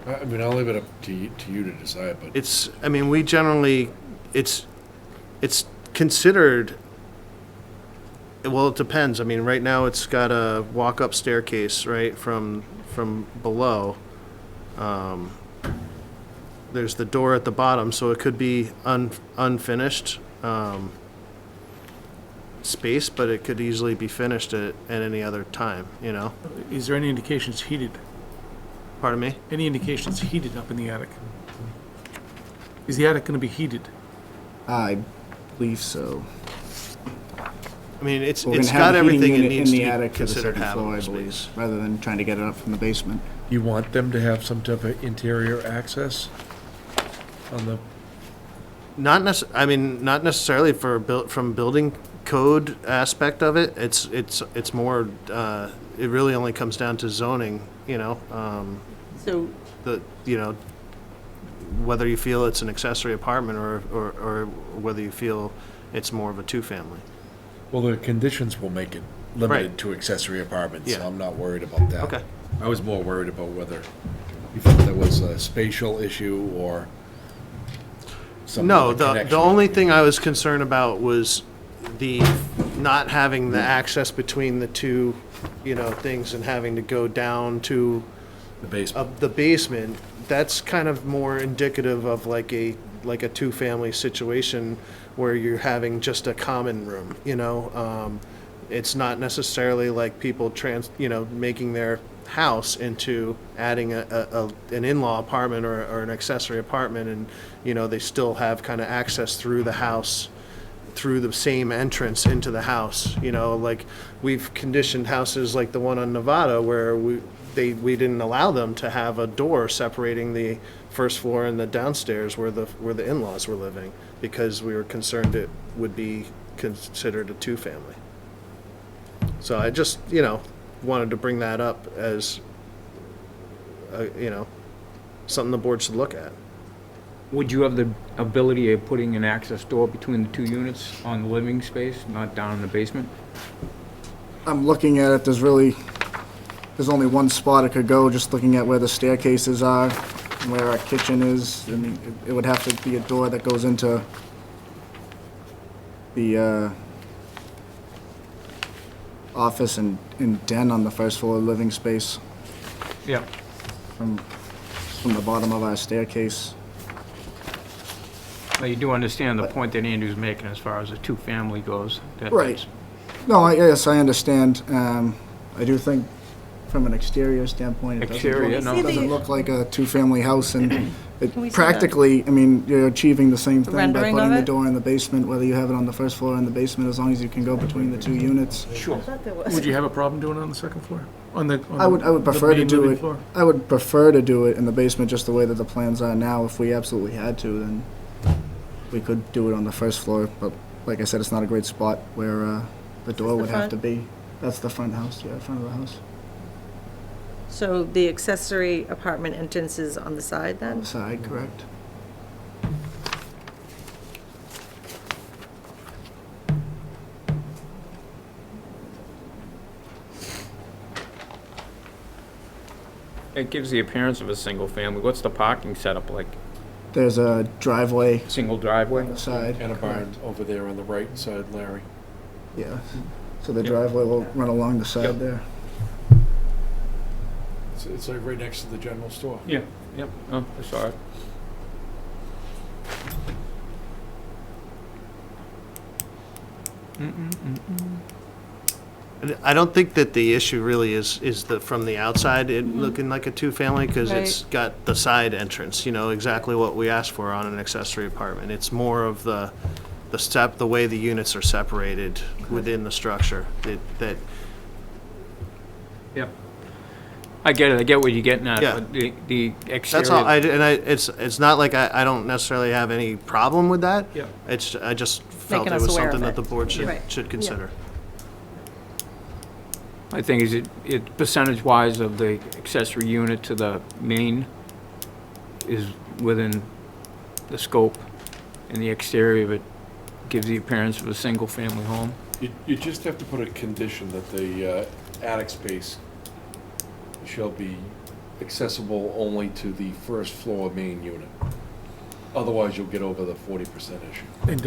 I mean, I'll leave it up to you to decide, but It's, I mean, we generally, it's considered, well, it depends. I mean, right now it's got a walk-up staircase, right, from below. There's the door at the bottom, so it could be unfinished space, but it could easily be finished at any other time, you know? Is there any indication it's heated? Pardon me? Any indication it's heated up in the attic? Is the attic going to be heated? I believe so. I mean, it's We're gonna got have a heating everything it unit needs in to the be attic for the considered second floor, habitable I believe, space. rather than trying to get it up from the basement. you want them to have some type of interior access on the, Not necessarily from building code aspect of it. It's more, it really only comes down to zoning, you know, So, whether you feel it's an accessory apartment or whether you feel it's more of a two-family. well, the conditions will make it limited Right. to accessory apartments, so Yeah. I'm not worried about that. Okay. I was more worried about whether you felt there was a spatial issue or some No, other the connection. only thing I was concerned about was the not having the access between the two, things and having to go down to The basement. the basement. That's kind of more indicative of like a two-family situation where you're having just a common room, It's not necessarily like people making their house into adding an in-law apartment or an accessory apartment, and, they still have kind of access through the house, through the same entrance into the house, like we've conditioned houses like the one on Nevada where we didn't allow them to have a door separating the first floor and the downstairs where the in-laws were living because we were concerned it would be considered a two-family. So I just, wanted to bring that up as, something the board should look at. Would you have the ability of putting an access door between the two units on the living space, not down in the basement? I'm looking at it, there's only one spot it could go, just looking at where the staircases are, and where our kitchen is. I mean, it would have to be a door that goes into the office and den on the first floor living space Yeah. from the bottom of our staircase. Well, you do understand the point that Andrew's making as far as the two-family goes. that Right. is- No, yes, I understand. I do think from an exterior standpoint, it Exterior, no. doesn't look like a two-family house, and Can we it see that? practically, I mean, you're achieving the same thing by rendering putting of the it? door in the basement, whether you have it on the first floor or in the basement, as long as you can go between the two units. Sure. Would you have a problem doing it on the second floor? On the I would prefer to main do living it, floor? I would prefer to do it in the basement just the way that the plans are now. If we absolutely had to, then we could do it on the first floor, but like I said, it's not a great spot where the door the would have front? to be. That's the front house, yeah, front of the house. so the accessory apartment entrance is on the side then? Side, correct. It gives the appearance of a single family. What's the parking setup like? There's a driveway Single driveway? on the side. And a barn over there on the right side, Larry. Yeah. So the driveway will run along the side there. It's like right next to the general store. Yeah, yep, oh, I saw it. And I don't think that the issue really is the, from the outside, it looking like a two-family, because it's got the side entrance, you know, exactly what we asked for on an accessory apartment. It's more of the way the units are separated within the structure, that Yep. I get it, I get what you're getting at, Yeah. but the exterior. that's all, it's not like I don't necessarily have any problem with that. Yeah. I just felt Making it us was aware of something that it. the board Right. should consider. I think is it percentage-wise of the accessory unit to the main is within the scope, and the exterior of it gives the appearance of a single-family home. You just have to put a condition that the attic space shall be accessible only to the first floor main unit. Otherwise, you'll get over the 40% issue. And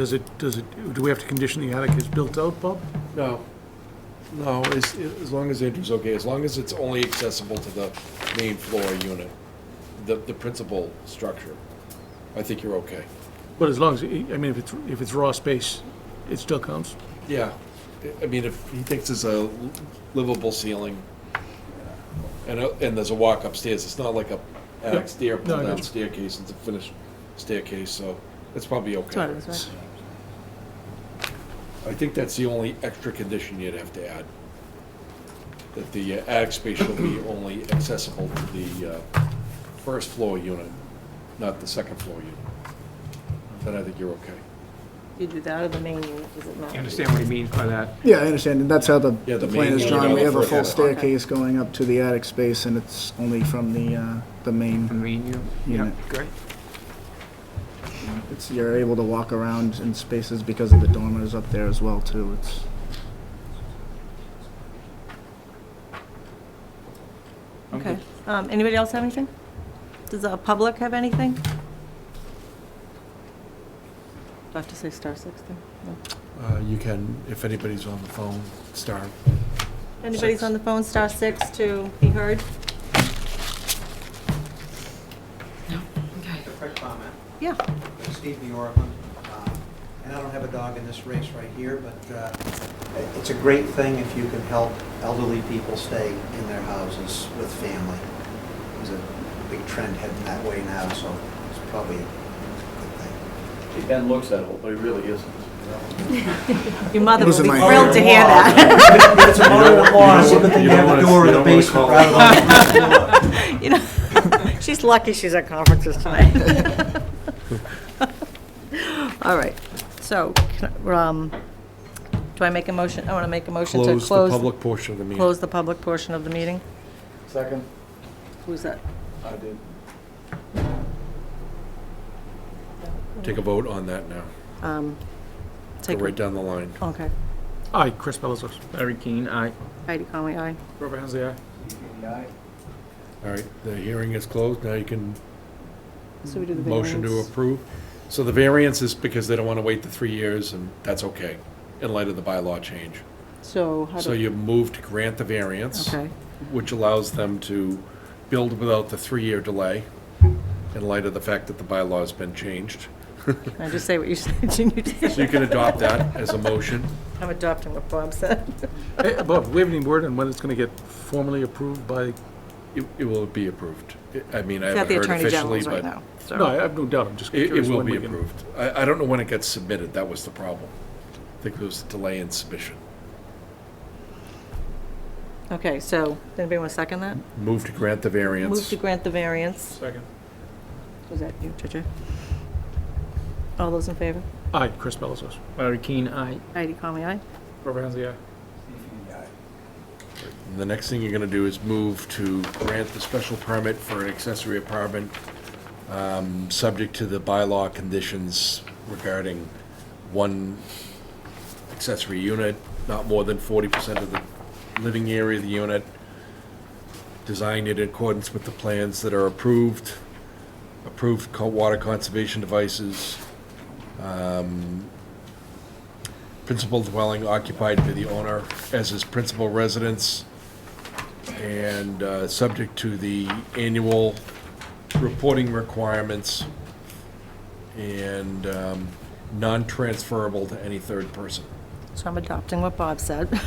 do we have to condition the attic is built out, Bob? No, as long as Andrew's okay, as long as it's only accessible to the main floor unit, the principal structure, I think you're okay. But as long as, I mean, if it's raw space, it still counts? Yeah, I mean, if he thinks there's a livable ceiling, and there's a walk upstairs, it's not like a attic stair, No, I pull-down gotcha. staircase, it's a finished staircase, so it's probably That's what okay. it is, right? I think that's the only extra condition you'd have to add. That the attic space will be only accessible to the first floor unit, not the second floor unit. Then I think you're okay. You do that or the main unit, does it matter? You understand what he means by that? Yeah, I understand, and that's how the Yeah, the plan main is unit drawn. We on have the a full first floor. staircase going up to the attic space, and it's only from the The main. main unit? Yeah, Unit. great. You're able to walk around in spaces because of the dormers up there as well, too. It's Okay. Anybody else have anything? Does the public have anything? Do I have to say star 6 then? No. You can, if anybody's on the phone, start. Anybody's on the phone, star 6 to be heard? Just a quick comment. Yeah. Steve New Yorkland. And I don't have a dog in this race right here, but it's a great thing if you can help elderly people stay in their houses with family. There's a big trend heading that way now, so it's probably a good thing. Ben looks at it, but he really isn't. Your mother Those will are be my thrilled to favorite. hear that. If it's a mother-in-law, it's a good thing you have a door in the basement rather than on the floor. You know, she's lucky she's at conferences tonight. All right, so, do I make a motion? I want to make a motion to Close the close. public portion of the meeting. Close the public portion of the meeting. second. Who's that? I did. Take a vote on that now. Go Take right down the line. Okay. Aye, Chris Belazos. Larry Keane, aye. Heidi Conley, aye. Robert Hensley, aye. All right, the hearing is closed. Now you can So we do the motion to variance. approve. So the variance is because they don't want to wait the 3 years, and that's okay, in light of the bylaw change. So how So do, you move to grant the variance, okay, which allows them to build without the 3-year delay, in light of the fact that the bylaw has been changed. can I just say what you said? You did. So you can adopt that as a motion. I'm adopting what Bob said. Hey, Bob, do we have any word on when it's going to get formally approved by, It will be approved. I mean, I It's at haven't the heard Attorney officially, General's right but now, so. no, I have no doubt, I'm just it curious will when be we can. approved. I don't know when it gets submitted. That was the problem. I think there was a delay in submission. Okay, so, does anybody want to second that? Move to grant the variance. Move to grant the variance. Second. Was that you, Tricia? All those in favor? Aye, Chris Belazos. Larry Keane, aye. Heidi Conley, aye. Robert Hensley, aye. And the next thing you're gonna do is move to grant the special permit for an accessory apartment, subject to the bylaw conditions regarding one accessory unit, not more than 40% of the living area of the unit, designed in accordance with the plans that are approved water conservation devices, principal dwelling occupied by the owner as his principal residence, and subject to the annual reporting requirements, and non-transferable to any third person. So I'm adopting what Bob said. Do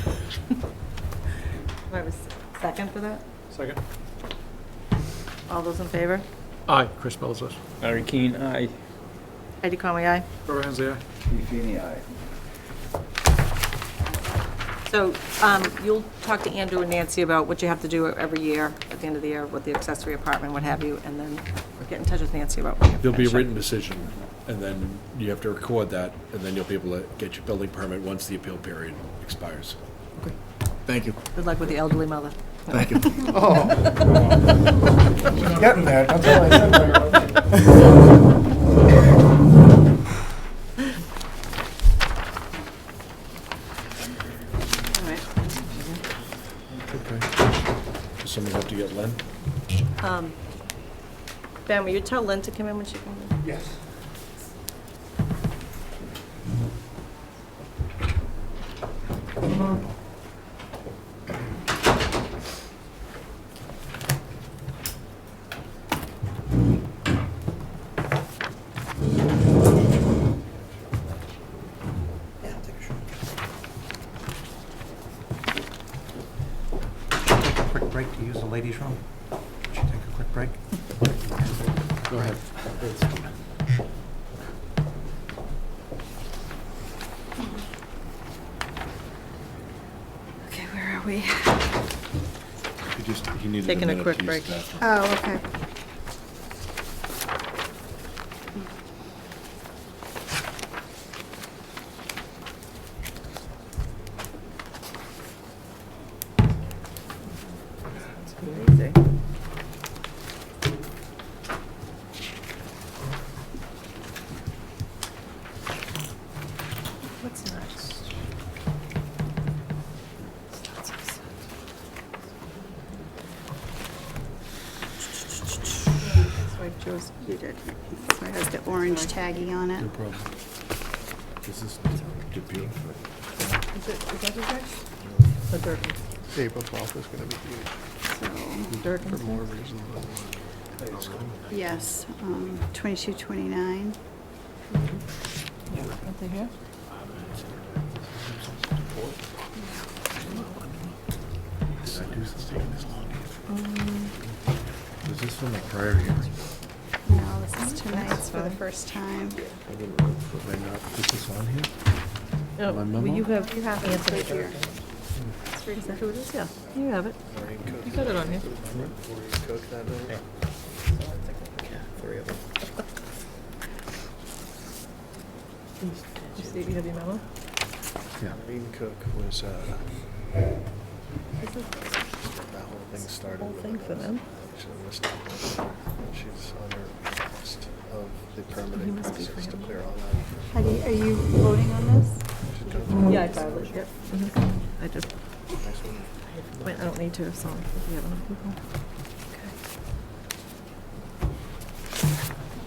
I have a second for that? Second. All those in favor? Aye, Chris Belzis. Larry Keane, aye. Heidi Conway, aye. Barbara Hensley, aye. So you'll talk to Andrew and Nancy about what you have to do every year, at the end of the year, with the accessory apartment, what have you, and then get in touch with Nancy about what you have to There'll be a finish up. written decision, and then you have to record that, and then you'll be able to get your building permit once the appeal period expires. Thank you. Good luck with the elderly mother. Thank you. Oh. Getting there, that's all I said. All right. Okay. Does someone have to get Len? Ben, will you tell Lynn to come in when she comes in? Yes. Quick break to use the ladies' room. Should take a quick break. Go ahead. Okay, where are we? He needed Taking a minute quick to use break. the bathroom. Oh, okay. Easy. What's next? That's right, Joe's, you did. So it has the orange taggy on it. No problem. This is Dubuque. Is that okay? Oh, Durkin. April 12th is going to be huge. So, Durkin. For more reasons than high school. yes, 2229. Aren't they here? Did I do this taking this long? Was this from the prior hearing? No, this is tonight's for the first time. I didn't know. Did I not put this on here? My memo? Well, you have You have it Anthony right here. Durkin. Is that who it is? Yeah, you have it. Maureen cooked. You got it on here. Maureen cooked that night. Three of them. You see, you have your memo? Maureen Cook was, This is that whole thing started whole with. thing for them. She's listed. She's on her list of the He permitting must be process for to him. clear all that. Heidi, are you voting on this? She's doing Yeah, I filed it, yep. I did. nice one. Wait, I don't need to, so if you have enough people.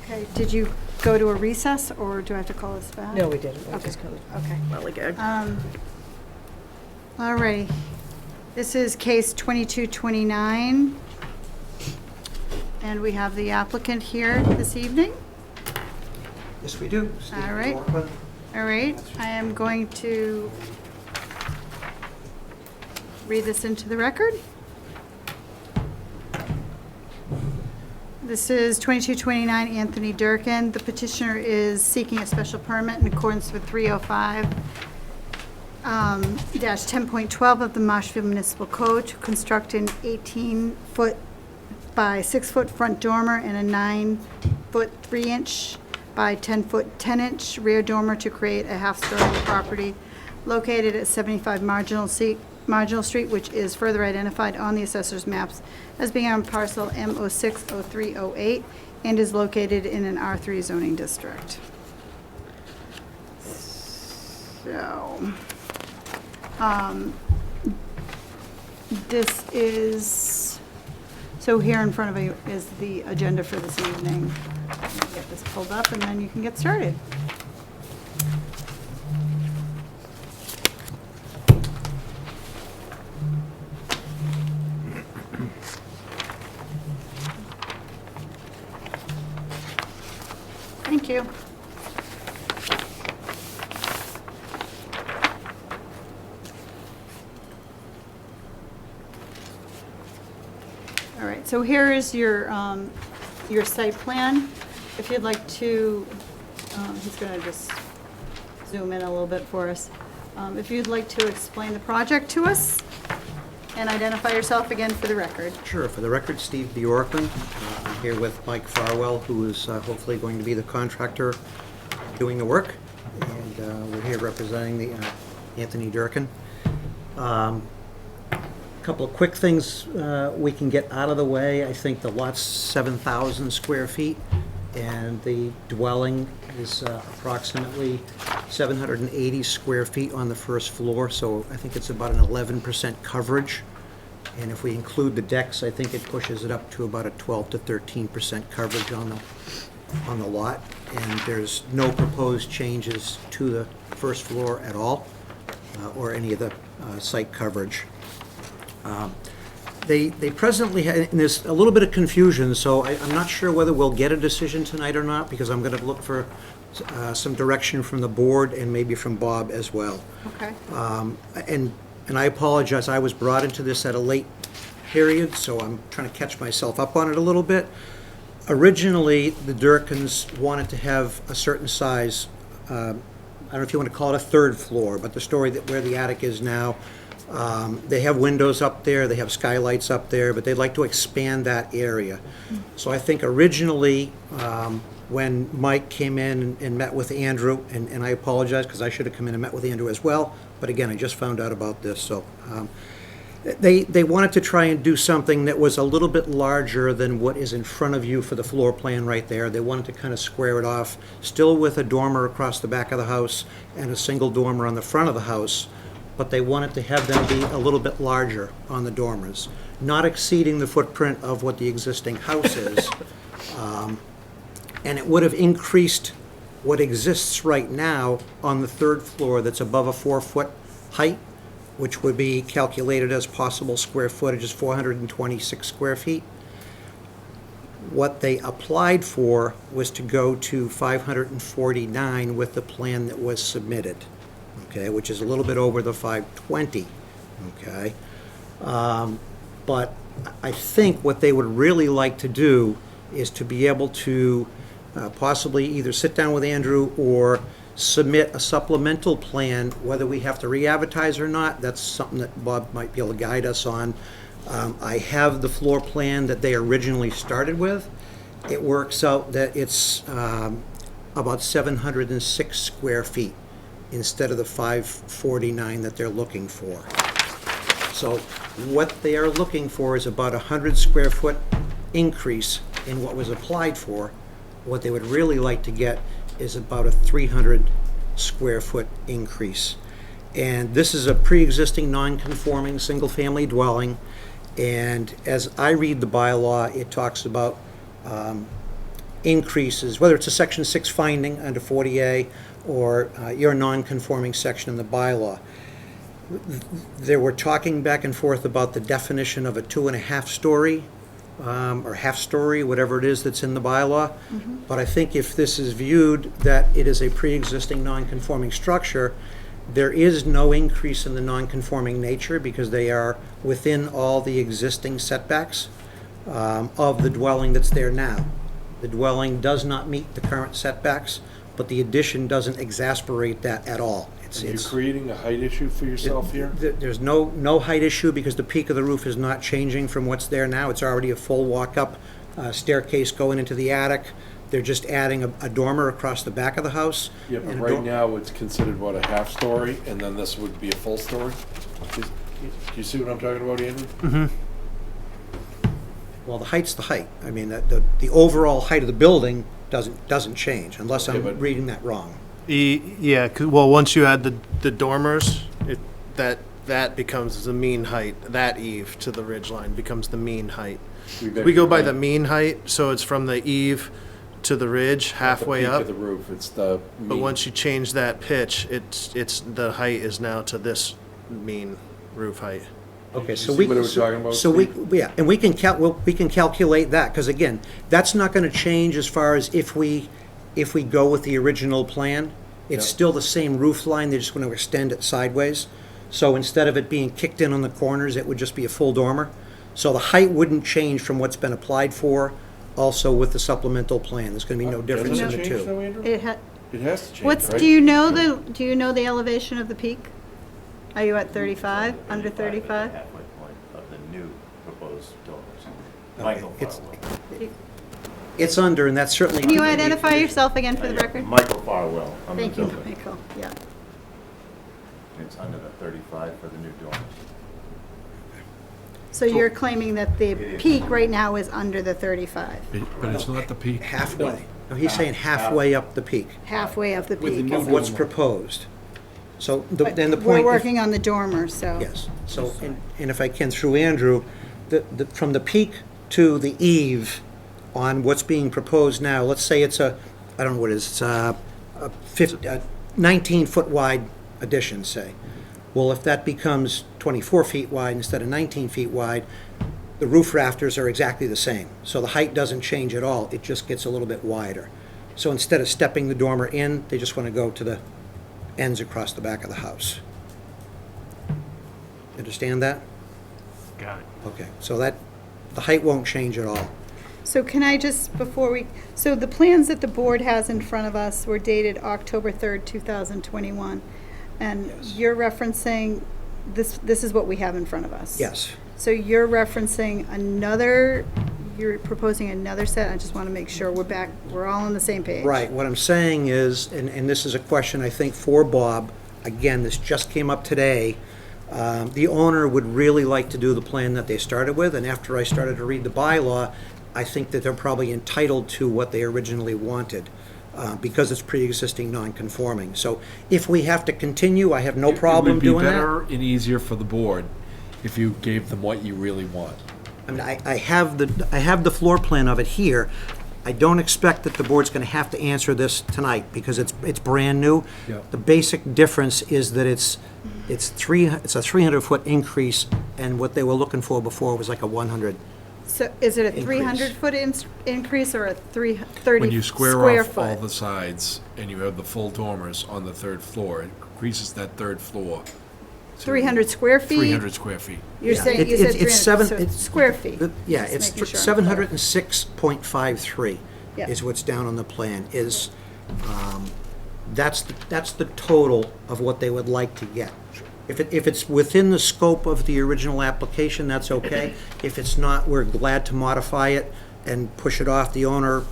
Okay, did you go to a recess, or do I have to call this back? No, we didn't. We Okay. just kind of Okay. lollygagged. All right. This is case 2229. And we have the applicant here this evening. Yes, we do. Steve All right. Dorfman. All right, I am going to read this into the record. This is 2229 Anthony Durkin. The petitioner is seeking a special permit in accordance with 305 -10.12 of the Marshfield Municipal Code to construct an 18-foot by 6-foot front dormer and a 9-foot 3-inch by 10-foot 10-inch rear dormer to create a half-story property located at 75 Marginal Street, which is further identified on the assessor's maps as being on parcel M060308 and is located in an R3 zoning district. So, this is, so here in front of you is the agenda for this evening. Get this pulled up and then you can get started. Thank you. All right, so here is your site plan. If you'd like to, he's gonna just zoom in a little bit for us. If you'd like to explain the project to us and identify yourself again for the record. Sure, for the record, Steve Bjorklund. I'm here with Mike Farwell, who is hopefully going to be the contractor doing the work. And we're here representing the Anthony Durkin. Couple of quick things we can get out of the way. I think the lot's 7,000 square feet, and the dwelling is approximately 780 square feet on the first floor, so I think it's about an 11% coverage. And if we include the decks, I think it pushes it up to about a 12 to 13% coverage on the lot. And there's no proposed changes to the first floor at all, or any of the site coverage. They presently, and there's a little bit of confusion, so I'm not sure whether we'll get a decision tonight or not, because I'm going to look for some direction from the board and maybe from Bob as well. Okay. And I apologize, I was brought into this at a late period, so I'm trying to catch myself up on it a little bit. Originally, the Durkins wanted to have a certain size, I don't know if you want to call it a third floor, but the story that where the attic is now, they have windows up there, they have skylights up there, but they'd like to expand that area. So I think originally, when Mike came in and met with Andrew, and I apologize because I should have come in and met with Andrew as well, but again, I just found out about this, so. They wanted to try and do something that was a little bit larger than what is in front of you for the floor plan right there. They wanted to kind of square it off, still with a dormer across the back of the house and a single dormer on the front of the house, but they wanted to have them be a little bit larger on the dormers, not exceeding the footprint of what the existing house is. And it would have increased what exists right now on the third floor that's above a 4-foot height, which would be calculated as possible square footage is 426 square feet. What they applied for was to go to 549 with the plan that was submitted, okay, which is a little bit over the 520, okay? But I think what they would really like to do is to be able to possibly either sit down with Andrew or submit a supplemental plan, whether we have to re-advertise or not. That's something that Bob might be able to guide us on. I have the floor plan that they originally started with. It works out that it's about 706 square feet instead of the 549 that they're looking for. So what they are looking for is about a 100 square foot increase in what was applied for. What they would really like to get is about a 300 square foot increase. And this is a pre-existing non-conforming single-family dwelling, and as I read the bylaw, it talks about increases, whether it's a section 6 finding under 40A or your non-conforming section in the bylaw. They were talking back and forth about the definition of a 2.5 story or half story, whatever it is that's in the bylaw. But I think if this is viewed that it is a pre-existing non-conforming structure, there is no increase in the non-conforming nature because they are within all the existing setbacks of the dwelling that's there now. The dwelling does not meet the current setbacks, but the addition doesn't exasperate that at all. Are you creating a height issue for yourself here? There's no height issue because the peak of the roof is not changing from what's there now. It's already a full walk-up staircase going into the attic. They're just adding a dormer across the back of the house. Yeah, but right now it's considered, what, a half story, and then this would be a full story? Do you see what I'm talking about, Andrew? Well, the height's the height. I mean, the overall height of the building doesn't change unless Okay, I'm but- reading that wrong. Yeah, well, once you add the dormers, that becomes the mean height. That eave to the ridge line becomes the mean height. We go by the mean height, so it's from the eave to the ridge, halfway The peak up. of the roof, it's the But mean. once you change that pitch, it's the height is now to this mean roof height. Okay, You so see we. what I was talking about, So we, Steve? yeah, and we can calculate that, because again, that's not gonna change as far as if we if we go with the original plan, it's still the same roof line, they're just going to extend it sideways. So instead of it being kicked in on the corners, it would just be a full dormer. So the height wouldn't change from what's been applied for, also with the supplemental plan. There's going to be no difference in the two. It ha- It has to change, What's, right? do you know the elevation of the peak? Are you at 35, under 35? Halfway point of the new proposed dormers. Okay, Michael it's- Farwell. It's under, and that's certainly. Can you identify yourself again for the record? Michael Farwell. I'm the Thank you, builder. Michael, yeah. It's under the 35 for the new dormers. So you're claiming that the It is. peak right now is under the 35, But it's not the peak. Halfway. No, he's saying halfway up the peak halfway of the With the peak. new of what's proposed. So then the We're point. working on the dormer, so. Yes, so, and if I can, through Andrew, from the peak to the eave on what's being proposed now, let's say it's I don't know what it is, it's a 19-foot wide addition, say. Well, if that becomes 24 feet wide instead of 19 feet wide, the roof rafters are exactly the same. So the height doesn't change at all, it just gets a little bit wider. So instead of stepping the dormer in, they just want to go to the ends across the back of the house. Understand that? Got it. Okay, so the height won't change at all. So can I just, so the plans that the board has in front of us were dated October 3rd, 2021. And you're referencing, this is what we have in front of us? Yes. So you're referencing you're proposing another set? I just want to make sure we're all on the same page. Right, what I'm saying is, and this is a question I think for Bob, again, this just came up today, the owner would really like to do the plan that they started with, and after I started to read the bylaw, I think that they're probably entitled to what they originally wanted, because it's pre-existing non-conforming. So if we have to continue, I have no problem doing It would be that. better and easier for the board if you gave them what you really want. I mean, I have the floor plan of it here. I don't expect that the board's gonna have to answer this tonight, because it's brand new. Yeah. The basic difference is that it's a 300-foot increase, and what they were looking for before was like a 100. So is it a Increase. 300-foot increase or a 30 When you square square off all foot? the sides and you have the full dormers on the third floor, it increases that third floor. to 300 square feet? 300 square feet. You're Yeah, saying, you it- said it's 300, seven- so it's it's- square feet? Yeah, Just it's making sure I'm 706.53 Yeah. is what's down on the plan, that's the total of what they would like to get. If it's within the scope of the original application, that's okay. If it's not, we're glad to modify it and push it off. The owner,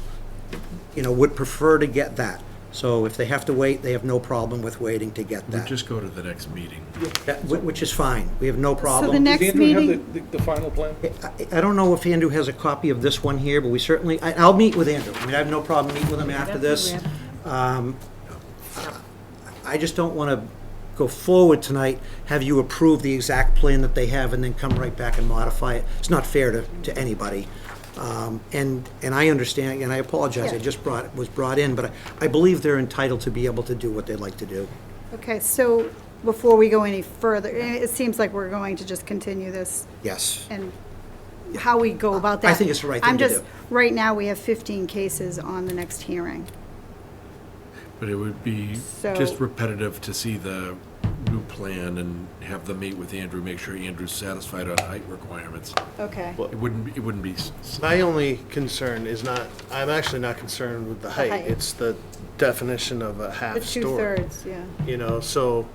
would prefer to get that. So if they have to wait, they have no problem with waiting to get We'll that. just go to the next meeting. Which is fine. We have no So problem. the next Does Andrew have meeting, the final plan? I don't know if Andrew has a copy of this one here, but we certainly, I'll meet with Andrew. I mean, I have no problem meeting with him after this. I just don't want to go forward tonight, have you approve the exact plan that they have, and then come right back and modify it. It's not fair to anybody. And I understand, and I apologize, I Yeah. just was brought in, but I believe they're entitled to be able to do what they'd like to do. okay, so before we go any further, it seems like we're going to just continue this Yes. and how we go about that. I think it's the right thing to do. Right now, we have 15 cases on the next hearing. But it would be So- just repetitive to see the new plan and have them meet with Andrew, make sure Andrew's satisfied on height requirements. Okay. It wouldn't be. My only concern is I'm actually not concerned with the height. height. It's the definition of a The half story. 2/3, yeah. So,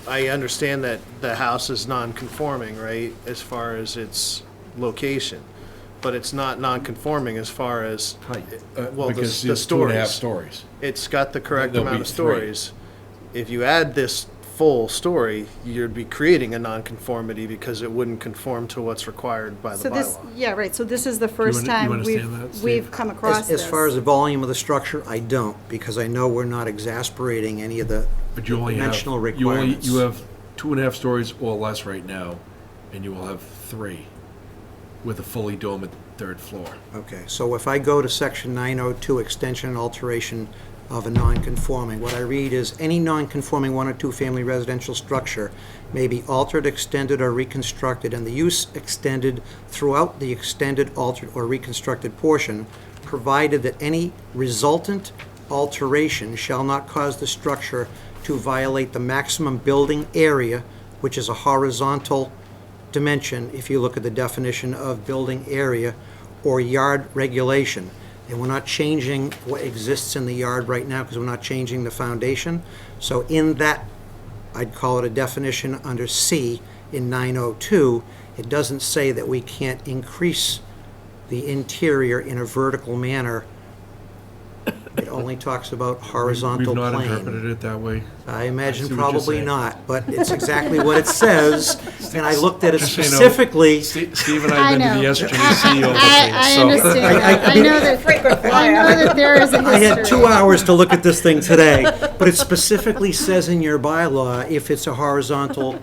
I understand that the house is non-conforming, right, as far as its location, but it's not non-conforming as far as, well, Because the it's 2.5 stories. stories. It's got the correct There'll amount be of 3. stories. If you add this full story, you'd be creating a non-conformity because it wouldn't conform to what's required by the So this, bylaw. yeah, right, so this is the first you time understand that, Steve? we've come across this. As far as the volume of the structure, I don't, because I know we're not exasperating any of the But you only have, dimensional you requirements. have 2.5 stories or less right now, and you will have 3 with a fully domed third floor. Okay, so if I go to section 902, extension and alteration of a non-conforming, what I read is, any non-conforming 1 or 2 family residential structure may be altered, extended, or reconstructed, and the use extended throughout the extended, altered, or reconstructed portion, provided that any resultant alteration shall not cause the structure to violate the maximum building area, which is a horizontal dimension, if you look at the definition of building area, or yard regulation. And we're not changing what exists in the yard right now because we're not changing the foundation. So in that, I'd call it a definition under C in 902, it doesn't say that we can't increase the interior in a vertical manner. It only talks about horizontal We've plane. not interpreted it that way. I I imagine see what you're probably saying. not, but it's exactly what it says, and I looked at it Just so you know, specifically. Steve and I have been to the I SJC over I things, so. understand that. I know that there is a history. I had 2 hours to look at this thing today, but it specifically says in your bylaw if it's a horizontal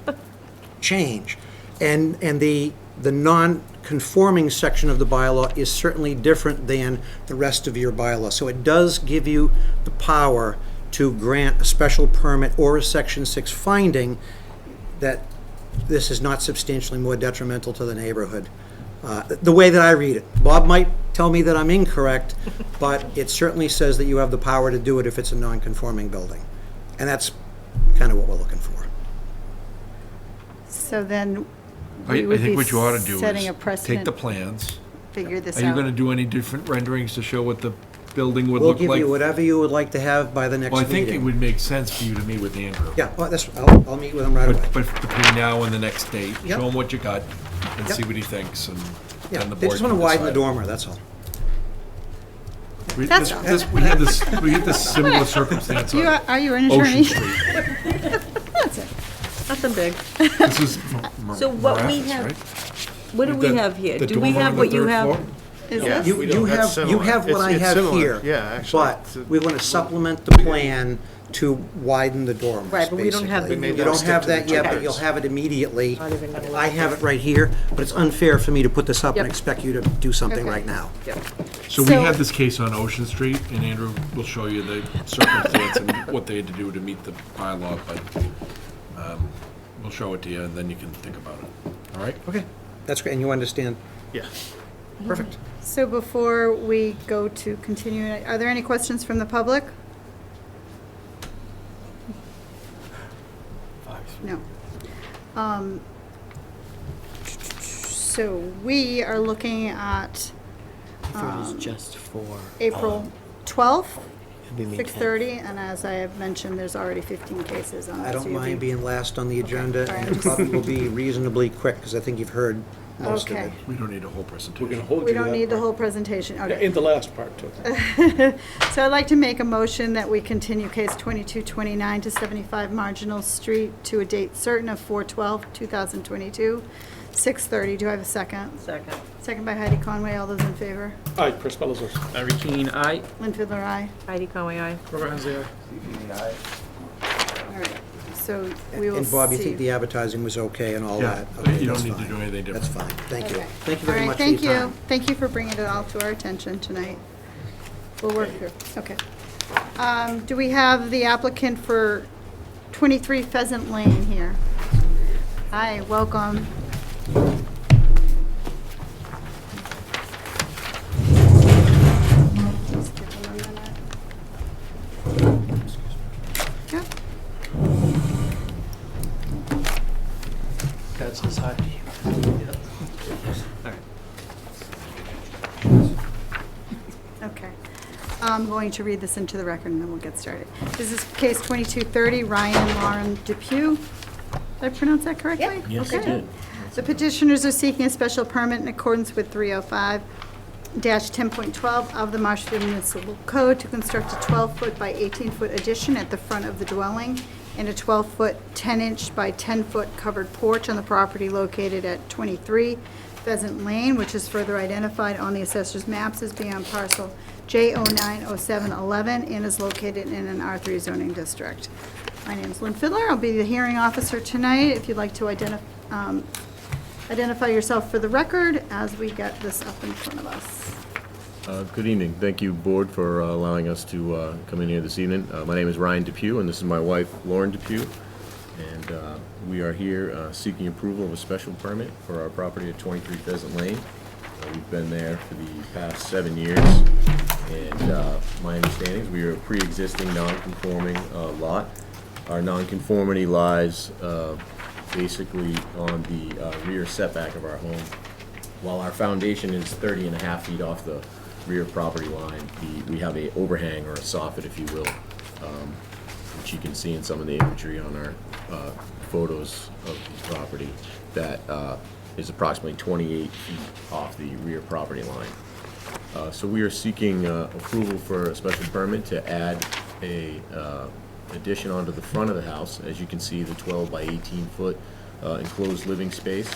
change. And the non-conforming section of the bylaw is certainly different than the rest of your bylaw. So it does give you the power to grant a special permit or a Section 6 finding that this is not substantially more detrimental to the neighborhood. The way that I read it. Bob might tell me that I'm incorrect, but it certainly says that you have the power to do it if it's a non-conforming building. And that's kind of what we're looking for. So then I we would be think what you ought to do setting a is take precedent, the plans. figure this Are you out. gonna do any different renderings to show what the building would We'll look give like? you whatever you would like to have by the next Well, I meeting. think it would make sense for you to meet with Andrew. Yeah, well, I'll meet with him right away. But between now and the next date, Yep. show him what you got and Yep. see what he thinks, and Yeah, then the they board just want can to widen the decide. dormer, that's all. That's all. We had this similar circumstance on Are you an attorney? Ocean Street. That's it. Nothing big. This is So what we Morass, have- right? What do we The- have here? the Do we dormer have on the what you third have? floor? Is Yeah. this? You That's have similar. what I It's have similar. here. Yeah, actually. But we want to supplement the plan to widen the dormers, Right, but we don't have the basically. new You don't one. have that yet, Okay. but you'll have it immediately. Not even gonna look. I have it right here, but it's unfair for me to put this up and Yep. expect you to do something Okay. right now. So we So- had this case on Ocean Street, and Andrew will show you the circumstance and what they had to do to meet the bylaw, but we'll show it to you, and then you can think about it. All right? Okay, that's great, and you understand. Yeah. Perfect. So before we go to continue, are there any questions from the public? No. So we are looking at I thought it was just for. April 12th, it'd be May 6:30, and as I have mentioned, there's already 15 cases on this. I don't so you'll mind be- being last on the agenda, All right. and it probably will be reasonably quick, because I think you've heard most of Okay. it. We don't need a whole presentation. We're gonna hold We you to don't that need the part. whole presentation, Yeah, okay. in the last part, too. So I'd like to make a motion that we continue case 2229 to 75 Marginal Street to a date certain of 4/12/2022, 6:30. Do I have a second? Second. Second by Heidi Conway. All those in favor? Aye, Chris Bellizos. Larry Keane, aye. Lynn Fiddler, aye. Heidi Conway, aye. Robert Hensley, aye. All right. So we will see. And Bob, you think the advertising was okay and all Yeah, that? Okay, you don't that's need to fine. do anything different. That's fine, thank you. Okay. Thank you very All right, much for your thank you. time. Thank you for bringing it all to our attention tonight. We'll work through, okay. Do we have the applicant for 23 Pheasant Lane here? Hi, welcome. Just give him a minute. Yeah. That's his high. Okay. I'm going to read this into the record and then we'll get started. This is case 2230, Ryan and Lauren Depew. Did I pronounce that correctly? Yes, you Okay. did. The petitioners are seeking a special permit in accordance with 305-10.12 of the Marshfield Municipal Code to construct a 12-foot by 18-foot addition at the front of the dwelling and a 12-foot, 10-inch by 10-foot covered porch on the property located at 23 Pheasant Lane, which is further identified on the assessor's maps as being on parcel J090711 and is located in an R3 zoning district. My name is Lynn Fiddler. I'll be the hearing officer tonight. If you'd like to identify yourself for the record as we get this up in front of us. Good evening. Thank you, Board, for allowing us to come in here this evening. My name is Ryan Depew, and this is my wife, Lauren Depew. And we are here seeking approval of a special permit for our property at 23 Pheasant Lane. We've been there for the past 7 years, and my understanding is we are a pre-existing non-conforming lot. Our non-conformity lies basically on the rear setback of our home. While our foundation is 30.5 feet off the rear property line, we have a overhang or a soffit, if you will, which you can see in some of the imagery on our photos of the property, that is approximately 28 feet off the rear property line. So we are seeking approval for a special permit to add a addition onto the front of the house. As you can see, the 12 by 18 foot enclosed living space.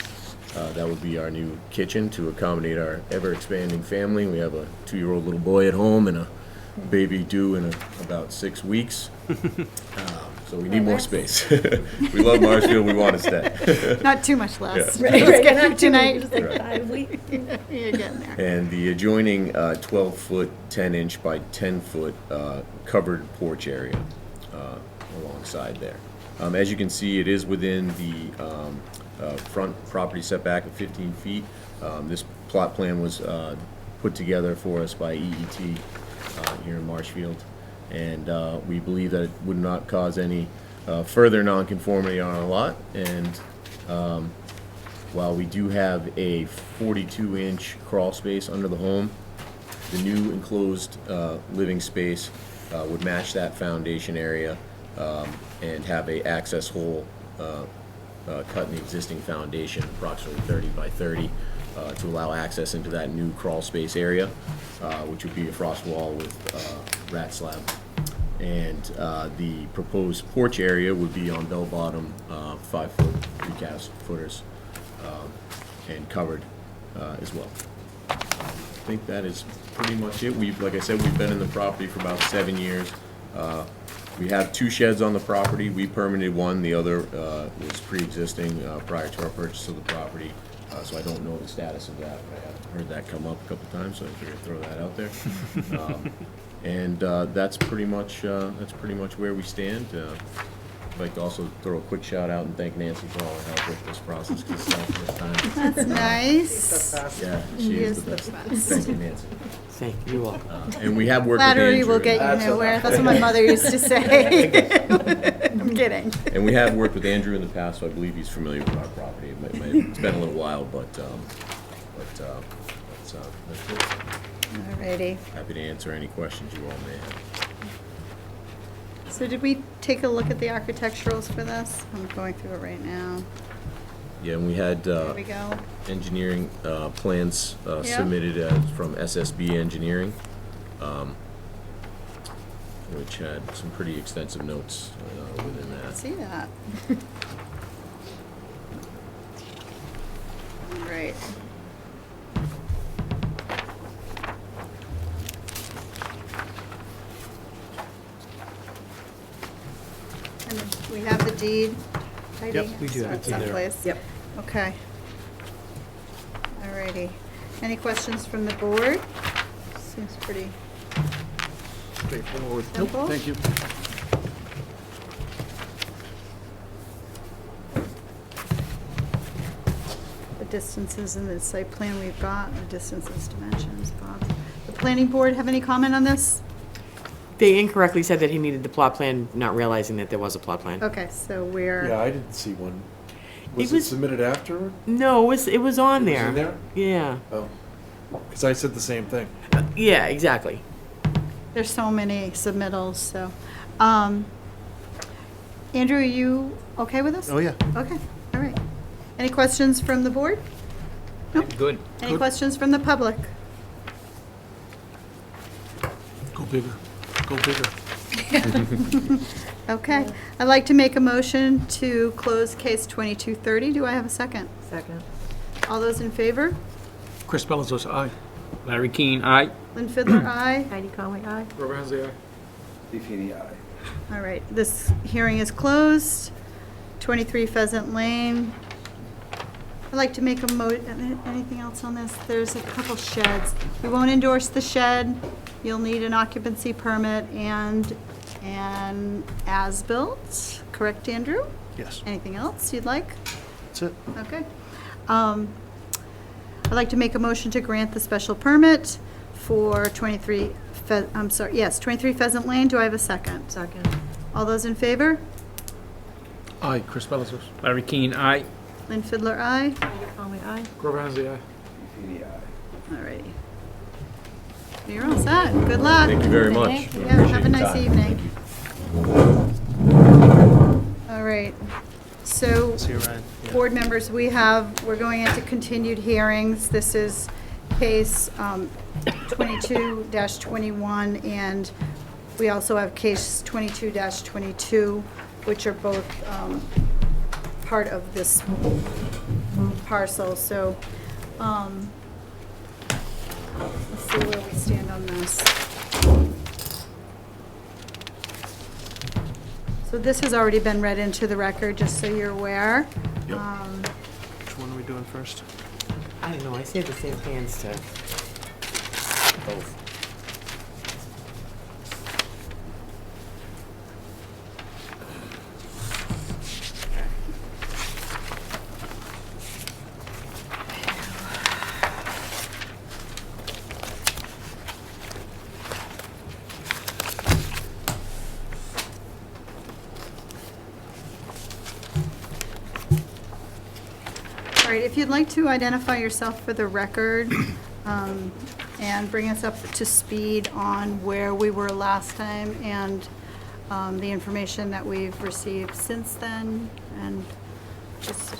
That would be our new kitchen to accommodate our ever-expanding family. We have a 2-year-old little boy at home and a baby due in about 6 weeks. So we need more space. We love Marshfield, we want to stay. Not too much less. Yeah. Let's get through tonight. Right. You're getting there. And the adjoining 12-foot, 10-inch by 10-foot covered porch area alongside there. As you can see, it is within the front property setback of 15 feet. This plot plan was put together for us by EET here in Marshfield, and we believe that it would not cause any further nonconformity on our lot. And while we do have a 42-inch crawl space under the home, the new enclosed living space would match that foundation area and have a access hole cut in the existing foundation, approximately 30 by 30, to allow access into that new crawl space area, which would be a frost wall with rat slab. And the proposed porch area would be on bell-bottom 5-foot precast footers and covered as well. I think that is pretty much it. Like I said, we've been in the property for about 7 years. We have 2 sheds on the property. We permitted one. The other was pre-existing prior to our purchase of the property. So I don't know the status of that, but I have heard that come up a couple times, so I figured I'd throw that out there. And that's pretty much where we stand. I'd like to also throw a quick shout out and thank Nancy for all her help with this process, because it's not the first time. That's nice. Yeah, she is the best. Thank you, Nancy. Thank you. You're welcome. And we have worked with Flattery Andrew. will get you nowhere. That's what my mother used to say. I'm kidding. And we have worked with Andrew in the past, so I believe he's familiar with our property. It's been a little while, but that's it. Alrighty. Happy to answer any questions you all may have. So did we take a look at the architecturals for this? I'm going through it right now. Yeah, and we had There we go. engineering plans Yeah. submitted from SSB Engineering, which had some pretty extensive notes within that. Let's see that. Right. And we have the deed. Heidi? Yep, we do. So It's it's in there. someplace. Yep. Okay. Alrighty. Any questions from the board? Seems pretty Straightforward. simple. Thank you. The distances in the site plan we've got, the distances, dimensions, Bob. The planning board have any comment on this? They incorrectly said that he needed the plot plan, not realizing that there was a plot plan. Okay, so we're. Yeah, I didn't see one. Was It it was- submitted after? No, it was on It was there. in there? Yeah. Oh, because I said the same thing. Yeah, exactly. There's so many submittals, so. Andrew, are you okay with this? Oh, yeah. Okay, all right. Any questions from the board? No? Good. Any questions from the public? Go bigger. Go bigger. Okay, I'd like to make a motion to close case 2230. Do I have a second? Second. All those in favor? Chris Belazos, aye. Larry Keane, aye. Lynn Fiddler, aye. Heidi Conway, aye. Robert Hensley, aye. All right, this hearing is closed. 23 Pheasant Lane. I'd like to make a anything else on this? There's a couple sheds. We won't endorse the shed. You'll need an occupancy permit and an as-built, correct, Andrew? Yes, Anything else you'd like? that's it. Okay. I'd like to make a motion to grant the special permit for 23 Pheasant Lane. Do I have a second? Second. All those in favor? Aye, Chris Bellisos. Larry Keane, aye. Lynn Fiddler, aye. Conway, aye. Grover Hensey, aye. All righty. You're all set. Good luck. Thank you very much. Thank you. Yeah, have a Appreciate your nice time. evening. All right. So, See you, Ryan. Yeah. board members, we're going into continued hearings. This is case 22-21, and we also have case 22-22, which are both part of this parcel. So, let's see where we stand on this. So this has already been read into the record, just so you're aware. Yep. Which one are we doing first? I don't know, I saved the same hands to both. All right, if you'd like to identify yourself for the record, and bring us up to speed on where we were last time and the information that we've received since then, and just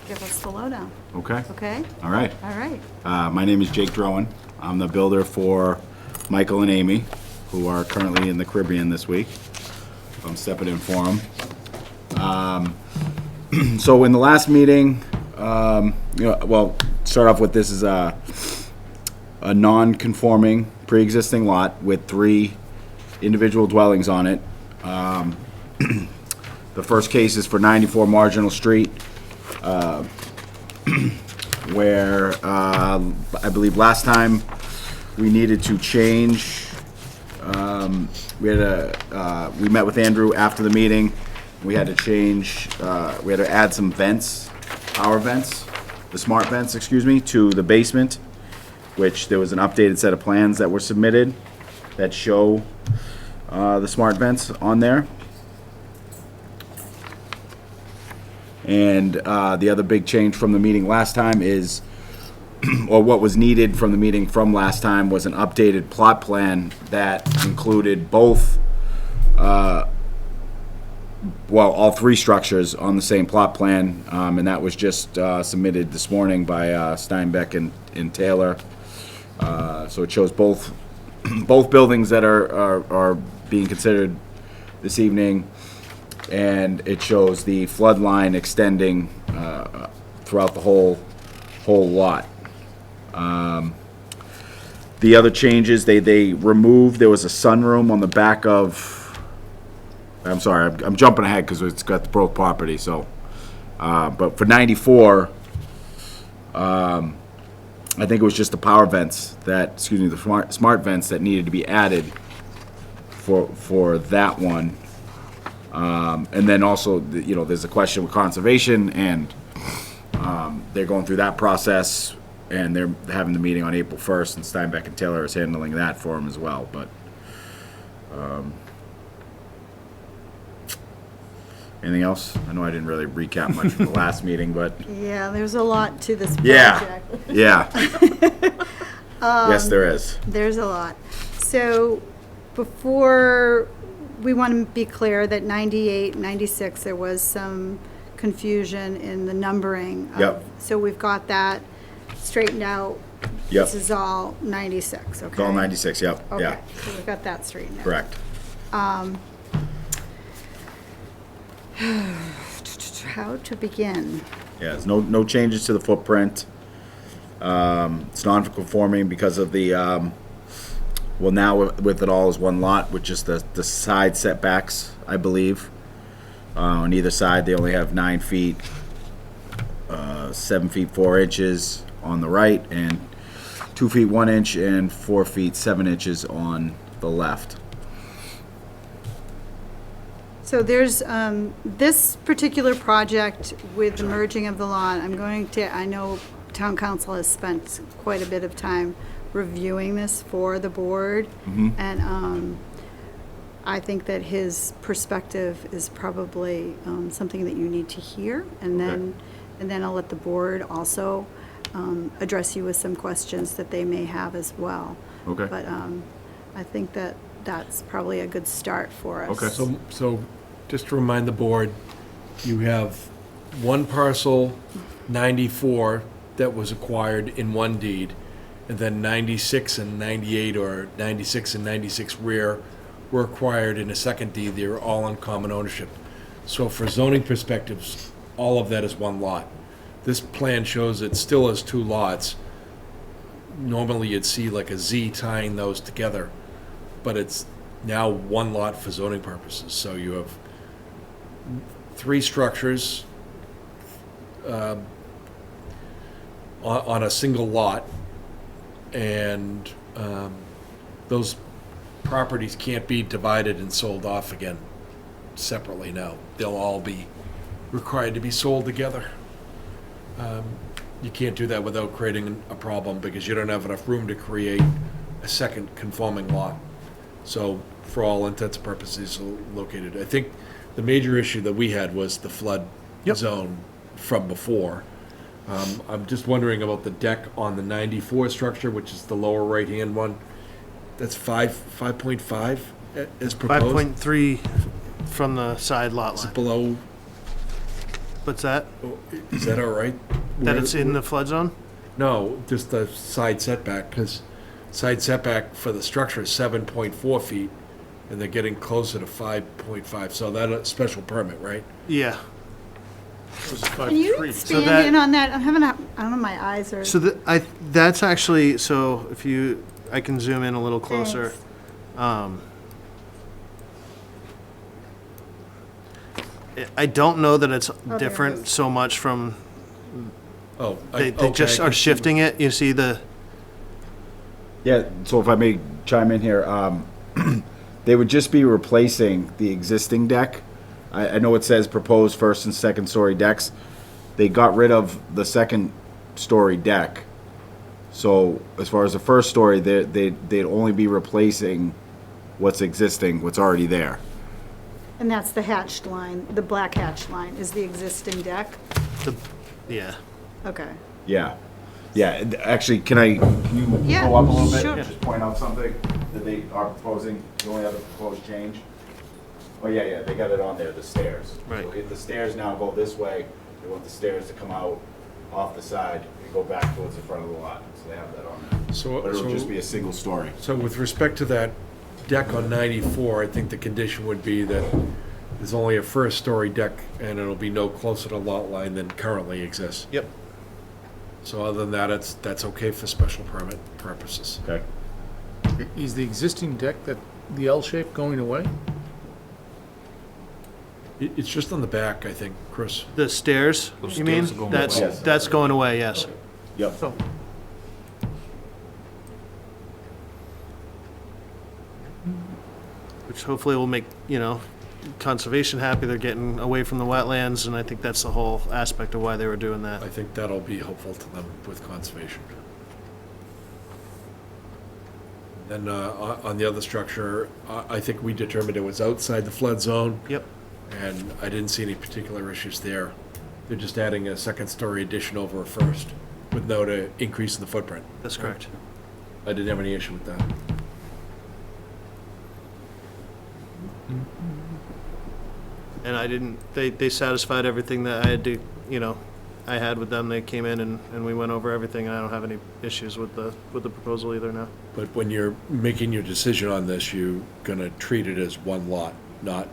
give us the lowdown, Okay, okay? all right. All right. My name is Jake Drowan. I'm the builder for Michael and Amy, who are currently in the Caribbean this week. I'm stepping in for them. So in the last meeting, well, start off with this is a non-conforming pre-existing lot with 3 individual dwellings on it. The first case is for 94 Marginal Street, where I believe last time we needed to change. We met with Andrew after the meeting. We had to change. We had to add some vents, power vents, the smart vents, excuse me, to the basement, which there was an updated set of plans that were submitted that show the smart vents on there. And the other big change from the meeting last time is, or what was needed from the meeting from last time, was an updated plot plan that included both, well, all 3 structures on the same plot plan, and that was just submitted this morning by Steinbeck and Taylor. So it shows both buildings that are being considered this evening, and it shows the flood line extending throughout the whole lot. The other changes, they removed, there was a sunroom on the back of, I'm sorry, I'm jumping ahead because it's got the broke property, so. But for 94, I think it was just the power vents that, excuse me, the smart vents that needed to be added for that one. And then also, there's a question with conservation, and they're going through that process, and they're having the meeting on April 1st, and Steinbeck and Taylor is handling that for them as well, but, anything else? I know I didn't really recap much from the last meeting, but, Yeah, there's a lot to this yeah, project. yeah. Yes, there is. There's a lot. So before, we want to be clear that 98, 96, there was some confusion in the numbering. Yep. So we've got that straightened out. Yep. This is all 96, okay? It's all 96, yep, Okay, yeah, so we've got that straightened out. correct. How to begin? Yeah, there's no changes to the footprint. It's non-conforming because of the, well, now with it all as one lot, which is the side setbacks, I believe. On either side, they only have 9 feet, 7 feet 4 inches on the right, and 2 feet 1 inch and 4 feet 7 inches on the left. So there's, this particular project with the merging of the lot, I'm going to, I know town council has spent quite a bit of time reviewing this for the board. And I think that his perspective is probably something that you need to hear. And then I'll let the board also address you with some questions that they may have as well. Okay. But I think that that's probably a good start for us. Okay. So just to remind the board, you have one parcel, 94, that was acquired in one deed, and then 96 and 98, or 96 and 96 rear were acquired in a second deed. They were all in common ownership. So for zoning perspectives, all of that is one lot. This plan shows it still has two lots. Normally you'd see like a Z tying those together, but it's now one lot for zoning purposes. So you have 3 structures on a single lot, and those properties can't be divided and sold off again separately now. They'll all be required to be sold together. You can't do that without creating a problem, because you don't have enough room to create a second conforming lot. So for all intents and purposes, located. I think the major issue that we had was the flood zone from before. I'm just wondering about the deck on the 94 structure, which is the lower right-hand one. That's 5.5 is proposed. 5.3 from the side lot Is line. it below? What's that? Is that all right? That it's in the flood zone? No, just the side setback, because side setback for the structure is 7.4 feet, and they're getting closer to 5.5, so that's a special permit, right? Yeah. Can you expand in on that? I'm having I don't know, my eyes are. So that's actually, so if you, I can zoom in a little closer. I don't know that it's there it different is. so much from, Oh, they just are shifting it. You see the, Yeah, so if I may chime in here, they would just be replacing the existing deck. I know it says proposed first and second story decks. They got rid of the second story deck. So as far as the first story, they'd only be replacing what's existing, what's already there. And that's the hatched line, the black hatched line is the existing deck? yeah. Okay. Yeah. Yeah, actually, can you Yeah, go up a little bit sure. and just point out something that they are proposing, the only other proposed change? Oh, yeah, they got it on there, the stairs. Right. So if the stairs now go this way, they want the stairs to come out off the side and go back towards the front of the lot, so they have that on there. So- But it'll so- just be a single story. So with respect to that deck on 94, I think the condition would be that there's only a first-story deck, and it'll be no closer to lot line than currently exists. Yep. So other than that, that's okay for special permit purposes. Okay. Is the existing deck, that the L shape, going away? It's just on the back, I think, Chris. The stairs, Those you mean? stairs are going That's, away. that's going away, yes. Yep. So, Which hopefully will make, conservation happy. They're getting away from the wetlands, and I think that's the whole aspect of why they were doing that. I think that'll be helpful to them with conservation. Then on the other structure, I think we determined it was outside the flood zone. Yep. And I didn't see any particular issues there. They're just adding a second-story addition over a first with no increase in the footprint. That's correct. I didn't have any issue with that. And I didn't, they satisfied everything that I had to, I had with them. They came in and we went over everything, and I don't have any issues with the proposal either now. But when you're making your decision on this, you're gonna treat it as one lot, not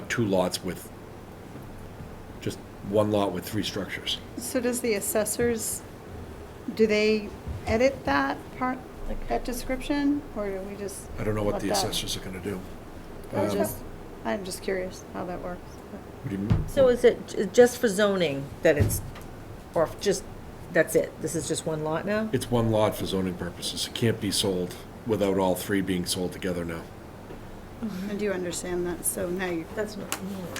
two lots with, just one lot with 3 structures. So does the assessors, do they edit that part, like that description, or do we just? I don't know what let the that- assessors are gonna do. I'm just curious how that works. What do you mean? So is it just for zoning that it's, or just, that's it? This is just one lot now? It's one lot for zoning purposes. It can't be sold without all 3 being sold together now. And do you understand that? So now you, That's not.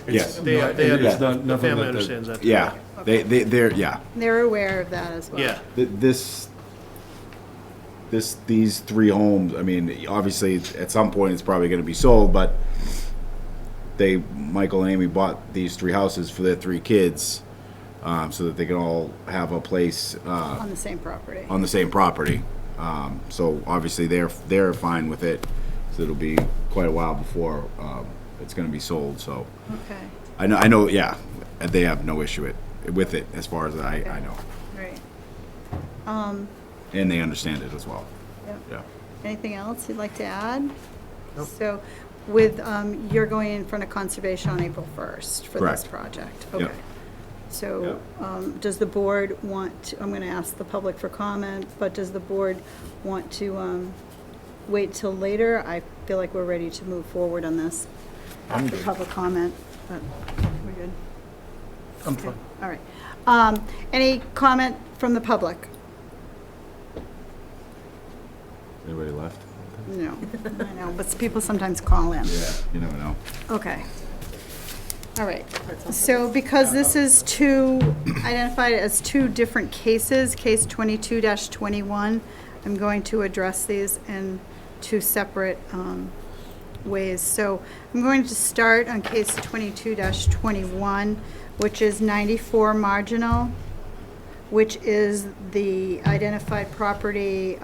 Yes. They It's understand, the nothing family that the- understands that. Yeah, they're, yeah. they're aware of that as well. Yeah. These three homes, I mean, obviously, at some point, it's probably gonna be sold, but Michael and Amy bought these three houses for their three kids, so that they can all have a place, On the same property. on the same property. So obviously, they're fine with it, so it'll be quite a while before, it's gonna be sold, so. Okay, I know, yeah, they have no issue with it, as far as I know, right. and they understand it as well, Yep. yeah. Anything else you'd like to add? So with, you're going in front of conservation on April 1st for this Correct. project? Yep. Okay. So, does the board want to, I'm gonna ask the public for comment, but does the board want to, wait till later? I feel like we're ready to move forward on this after public comment, but we're good. I'm fine. All right. Any comment from the public? Anybody left? No, I know, but people sometimes call in. Yeah, you never know. Okay. All right. So because this is identified as two different cases, case 22-21, I'm going to address these in two separate ways. So I'm going to start on case 22-21, which is 94 Marginal, which is the identified property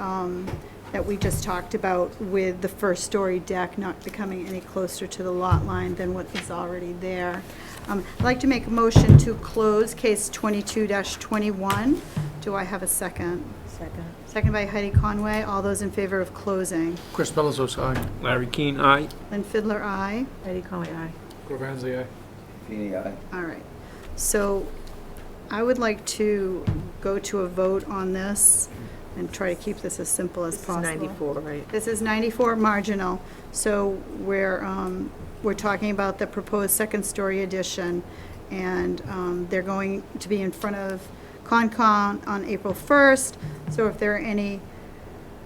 that we just talked about with the first-story deck not becoming any closer to the lot line than what is already there. I'd like to make a motion to close case 22-21. Do I have a second? Second. Second by Heidi Conway. All those in favor of closing? Chris Belazos, aye. Larry Keane, aye. Lynn Fiddler, aye. Eddie Conway, aye. Grovanzi, aye. Feeny, aye. All right. So I would like to go to a vote on this and try to keep this as simple as This is possible. 94, right? This is 94 Marginal, so we're talking about the proposed second-story addition, and they're going to be in front of Concom on April 1st, so if there are any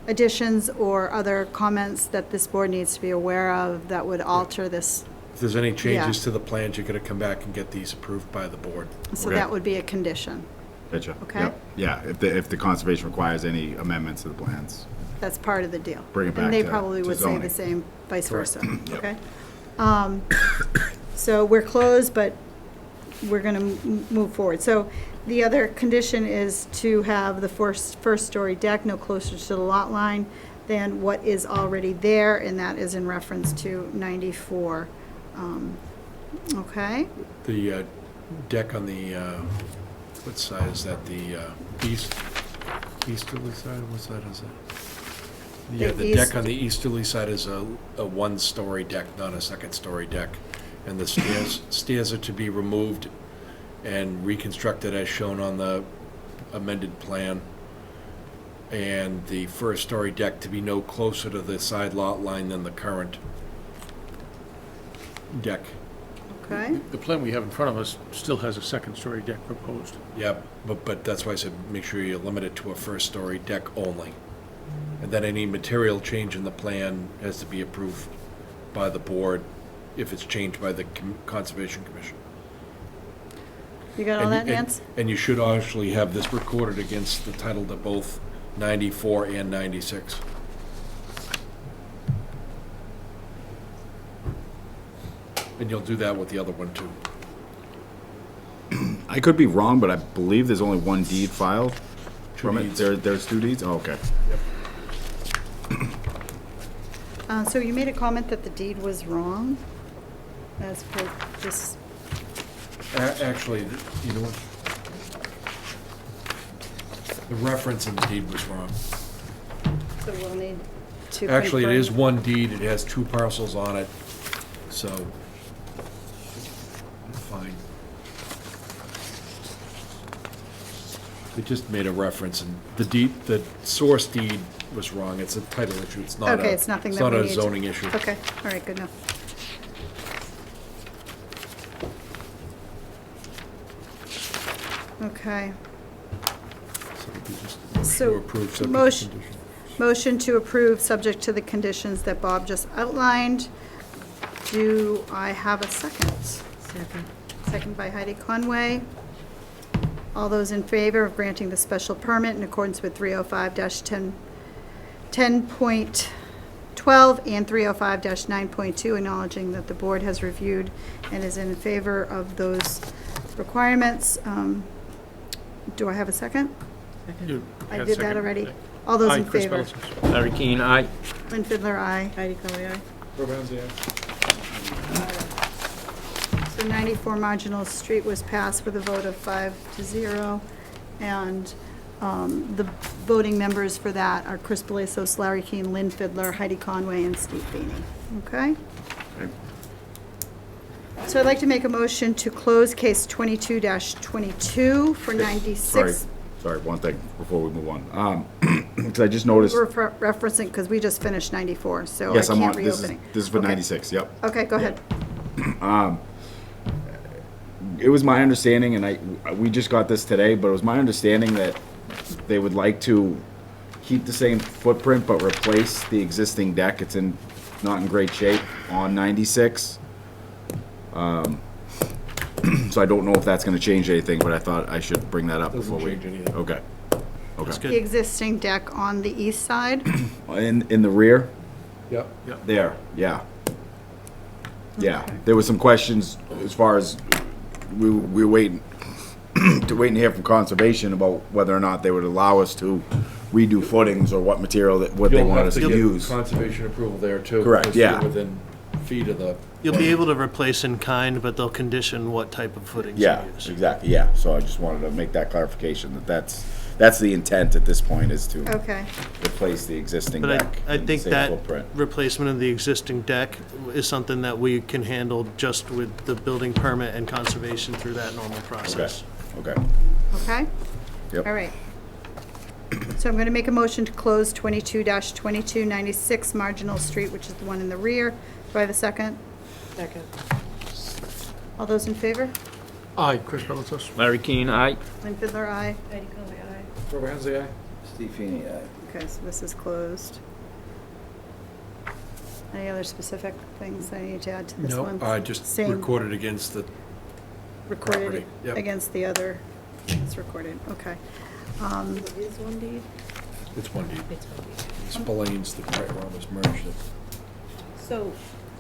additions or other comments that this board needs to be aware of that would alter this, If there's any changes Yeah. to the plans, you're gonna come back and get these approved by the board. so Okay. that would be a condition. Gotcha. Okay. Yep. Yeah, if the conservation requires any amendments to the plans. That's part of the deal. Bring it back And they to- probably to would say zoning. the same, vice versa, Yep. okay? So we're closed, but we're gonna move forward. So the other condition is to have the first-story deck no closer to the lot line than what is already there, and that is in reference to 94. Okay? The deck on the, what side is that, the easterly side, what side is it? Yeah, The the deck east- on the easterly side is a one-story deck, not a second-story deck. And the stairs are to be removed and reconstructed as shown on the amended plan. And the first-story deck to be no closer to the side lot line than the current deck. Okay? The plan we have in front of us still has a second-story deck proposed. Yeah, but that's why I said make sure you limit it to a first-story deck only. And then any material change in the plan has to be approved by the board if it's changed by the Conservation Commission. You got all And- that, and- Nance? And you should actually have this recorded against the title to both 94 and 96. And you'll do that with the other one too. I could be wrong, but I believe there's only one deed filed from it. deeds. There's two deeds? Oh, okay. So you made a comment that the deed was wrong, as per just, Actually, you know what? The reference in the deed was wrong. so we'll need to Actually, it is confirm. one deed, it has two parcels on it, so, fine. They just made a reference, and the source deed was wrong, it's a title issue, it's not a, Okay, it's nothing it's that not we a need to- zoning issue. Okay, all right, good enough. Okay, So we just So, approve subject to motion- condition. motion to approve, subject to the conditions that Bob just outlined. Do I have a second? Second. Second by Heidi Conway. All those in favor of granting the special permit in accordance with 305-10.12 and 305-9.2, acknowledging that the board has reviewed and is in favor of those requirements. Do I have a second? You I had did that second. already. All those Aye, in Chris favor? Middleton. Larry Keane, aye. Lynn Fiddler, aye. Heidi Conway, aye. So 94 Marginal Street was passed with a vote of 5-0. And the voting members for that are Chris Belasos, Larry Keane, Lynn Fiddler, Heidi Conway, and Steve Feeney. Okay? So I'd like to make a motion to close case 22-22 for 96. Sorry, one thing before we move on. Because I just noticed, We're referencing, because we just finished 94, so I yes, I'm on, can't this is, reopen it. this is for Okay. 96, yep. Okay, go ahead. It was my understanding, and we just got this today, but it was my understanding that they would like to keep the same footprint, but replace the existing deck. It's not in great shape on 96. So I don't know if that's gonna change anything, but I thought I should bring that up Doesn't before we. change anything. Okay. That's Okay. The existing deck on the east side. In the rear? Yep. There, yeah. Yeah, there was some questions as far as, we were waiting, waiting to hear from conservation about whether or not they would allow us to redo footings or what material, what they You'll want have us to to get use. conservation approval there too. Correct, because you're yeah. Within feet of the. You'll be able to replace in kind, but they'll condition what type of footings you Yeah, use. exactly, yeah, so I just wanted to make that clarification, that's the intent at this point, is to Okay. replace the existing But deck. I in the think same that footprint. replacement of the existing deck is something that we can handle just with the building permit and conservation through that normal process. Okay, Okay? yep. All right. So I'm going to make a motion to close 22-22 96 Marginal Street, which is the one in the rear. Do I have a second? Second. All those in favor? Aye, Chris Middleton. Larry Keane, aye. Lynn Fiddler, aye. Heidi Conway, aye. Robert Hensley, aye. Steve Feeney, aye. Okay, so this is closed. Any other specific things I need to add to this No, one? I just Same. recorded against the, Recorded property, yep. against the other, it's recorded, okay. What is one deed? it's one deed. It's one deed. Spillane's the right one was merged. So,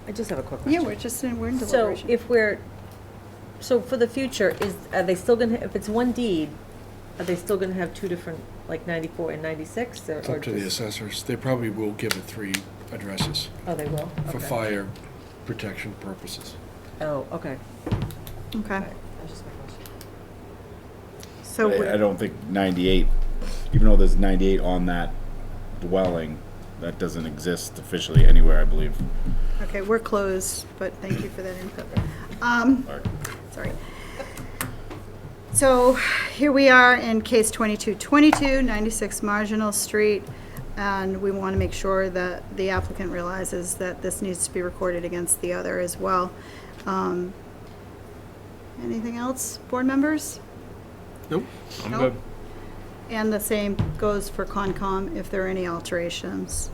I just have a quick Yeah, question. we're in So deliberation. if we're, so for the future, are they still gonna, if it's one deed, are they still gonna have two different, like 94 and 96? It's up to the assessors. They probably will give it 3 addresses Oh, they will? for Okay. fire protection purposes. Oh, okay. Okay, All right. That's just my question. so, I don't think 98, even though there's 98 on that dwelling, that doesn't exist officially anywhere, I believe. okay, we're closed, but thank you for that input. Sorry. Sorry. So here we are in case 2222, 96 Marginal Street, and we want to make sure that the applicant realizes that this needs to be recorded against the other as well. Anything else, board members? Nope. I'm Nope. good. And the same goes for Concom if there are any alterations.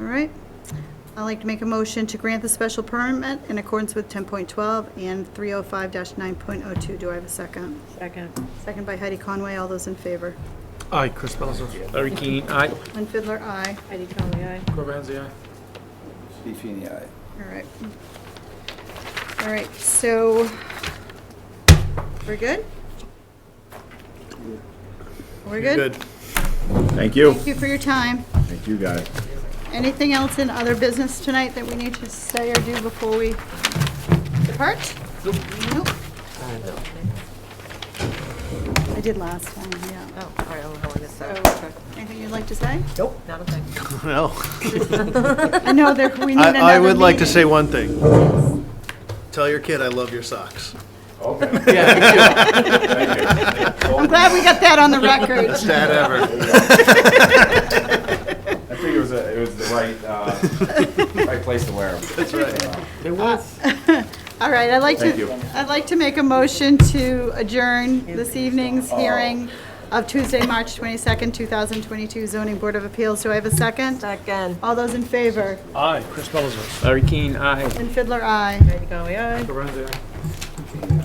All right. I'd like to make a motion to grant the special permit in accordance with 10.12 and 305-9.02. Do I have a second? Second. Second by Heidi Conway. All those in favor? Aye, Chris Middleton. Larry Keane, aye. Lynn Fiddler, aye. Heidi Conway, aye. Robert Hensley, aye. Steve Feeney, aye. All right. All right, so we're good? We're good? Good. Thank you. Thank you for your time. Thank you, guys. Anything else in other business tonight that we need to say or do before we depart? Nope. I did last time, yeah. Oh, all right, I don't know how long this So, is. anything you'd like to say? Nope, not a thing. No. I know there, we need another I would like to meeting. say one thing. Tell your kid I love your socks. Okay. I'm glad we got that on the record. Best dad ever. I think it was the right place to wear them. That's right. It was. All right, Thank you. I'd like to make a motion to adjourn this evening's hearing of Tuesday, March 22nd, 2022 Zoning Board of Appeals. Do I have a second? Second. All those in favor? Aye, Chris Bellizer. Larry Keane, aye. And Fiddler, aye. Ready to go, aye. Lorenzo, aye.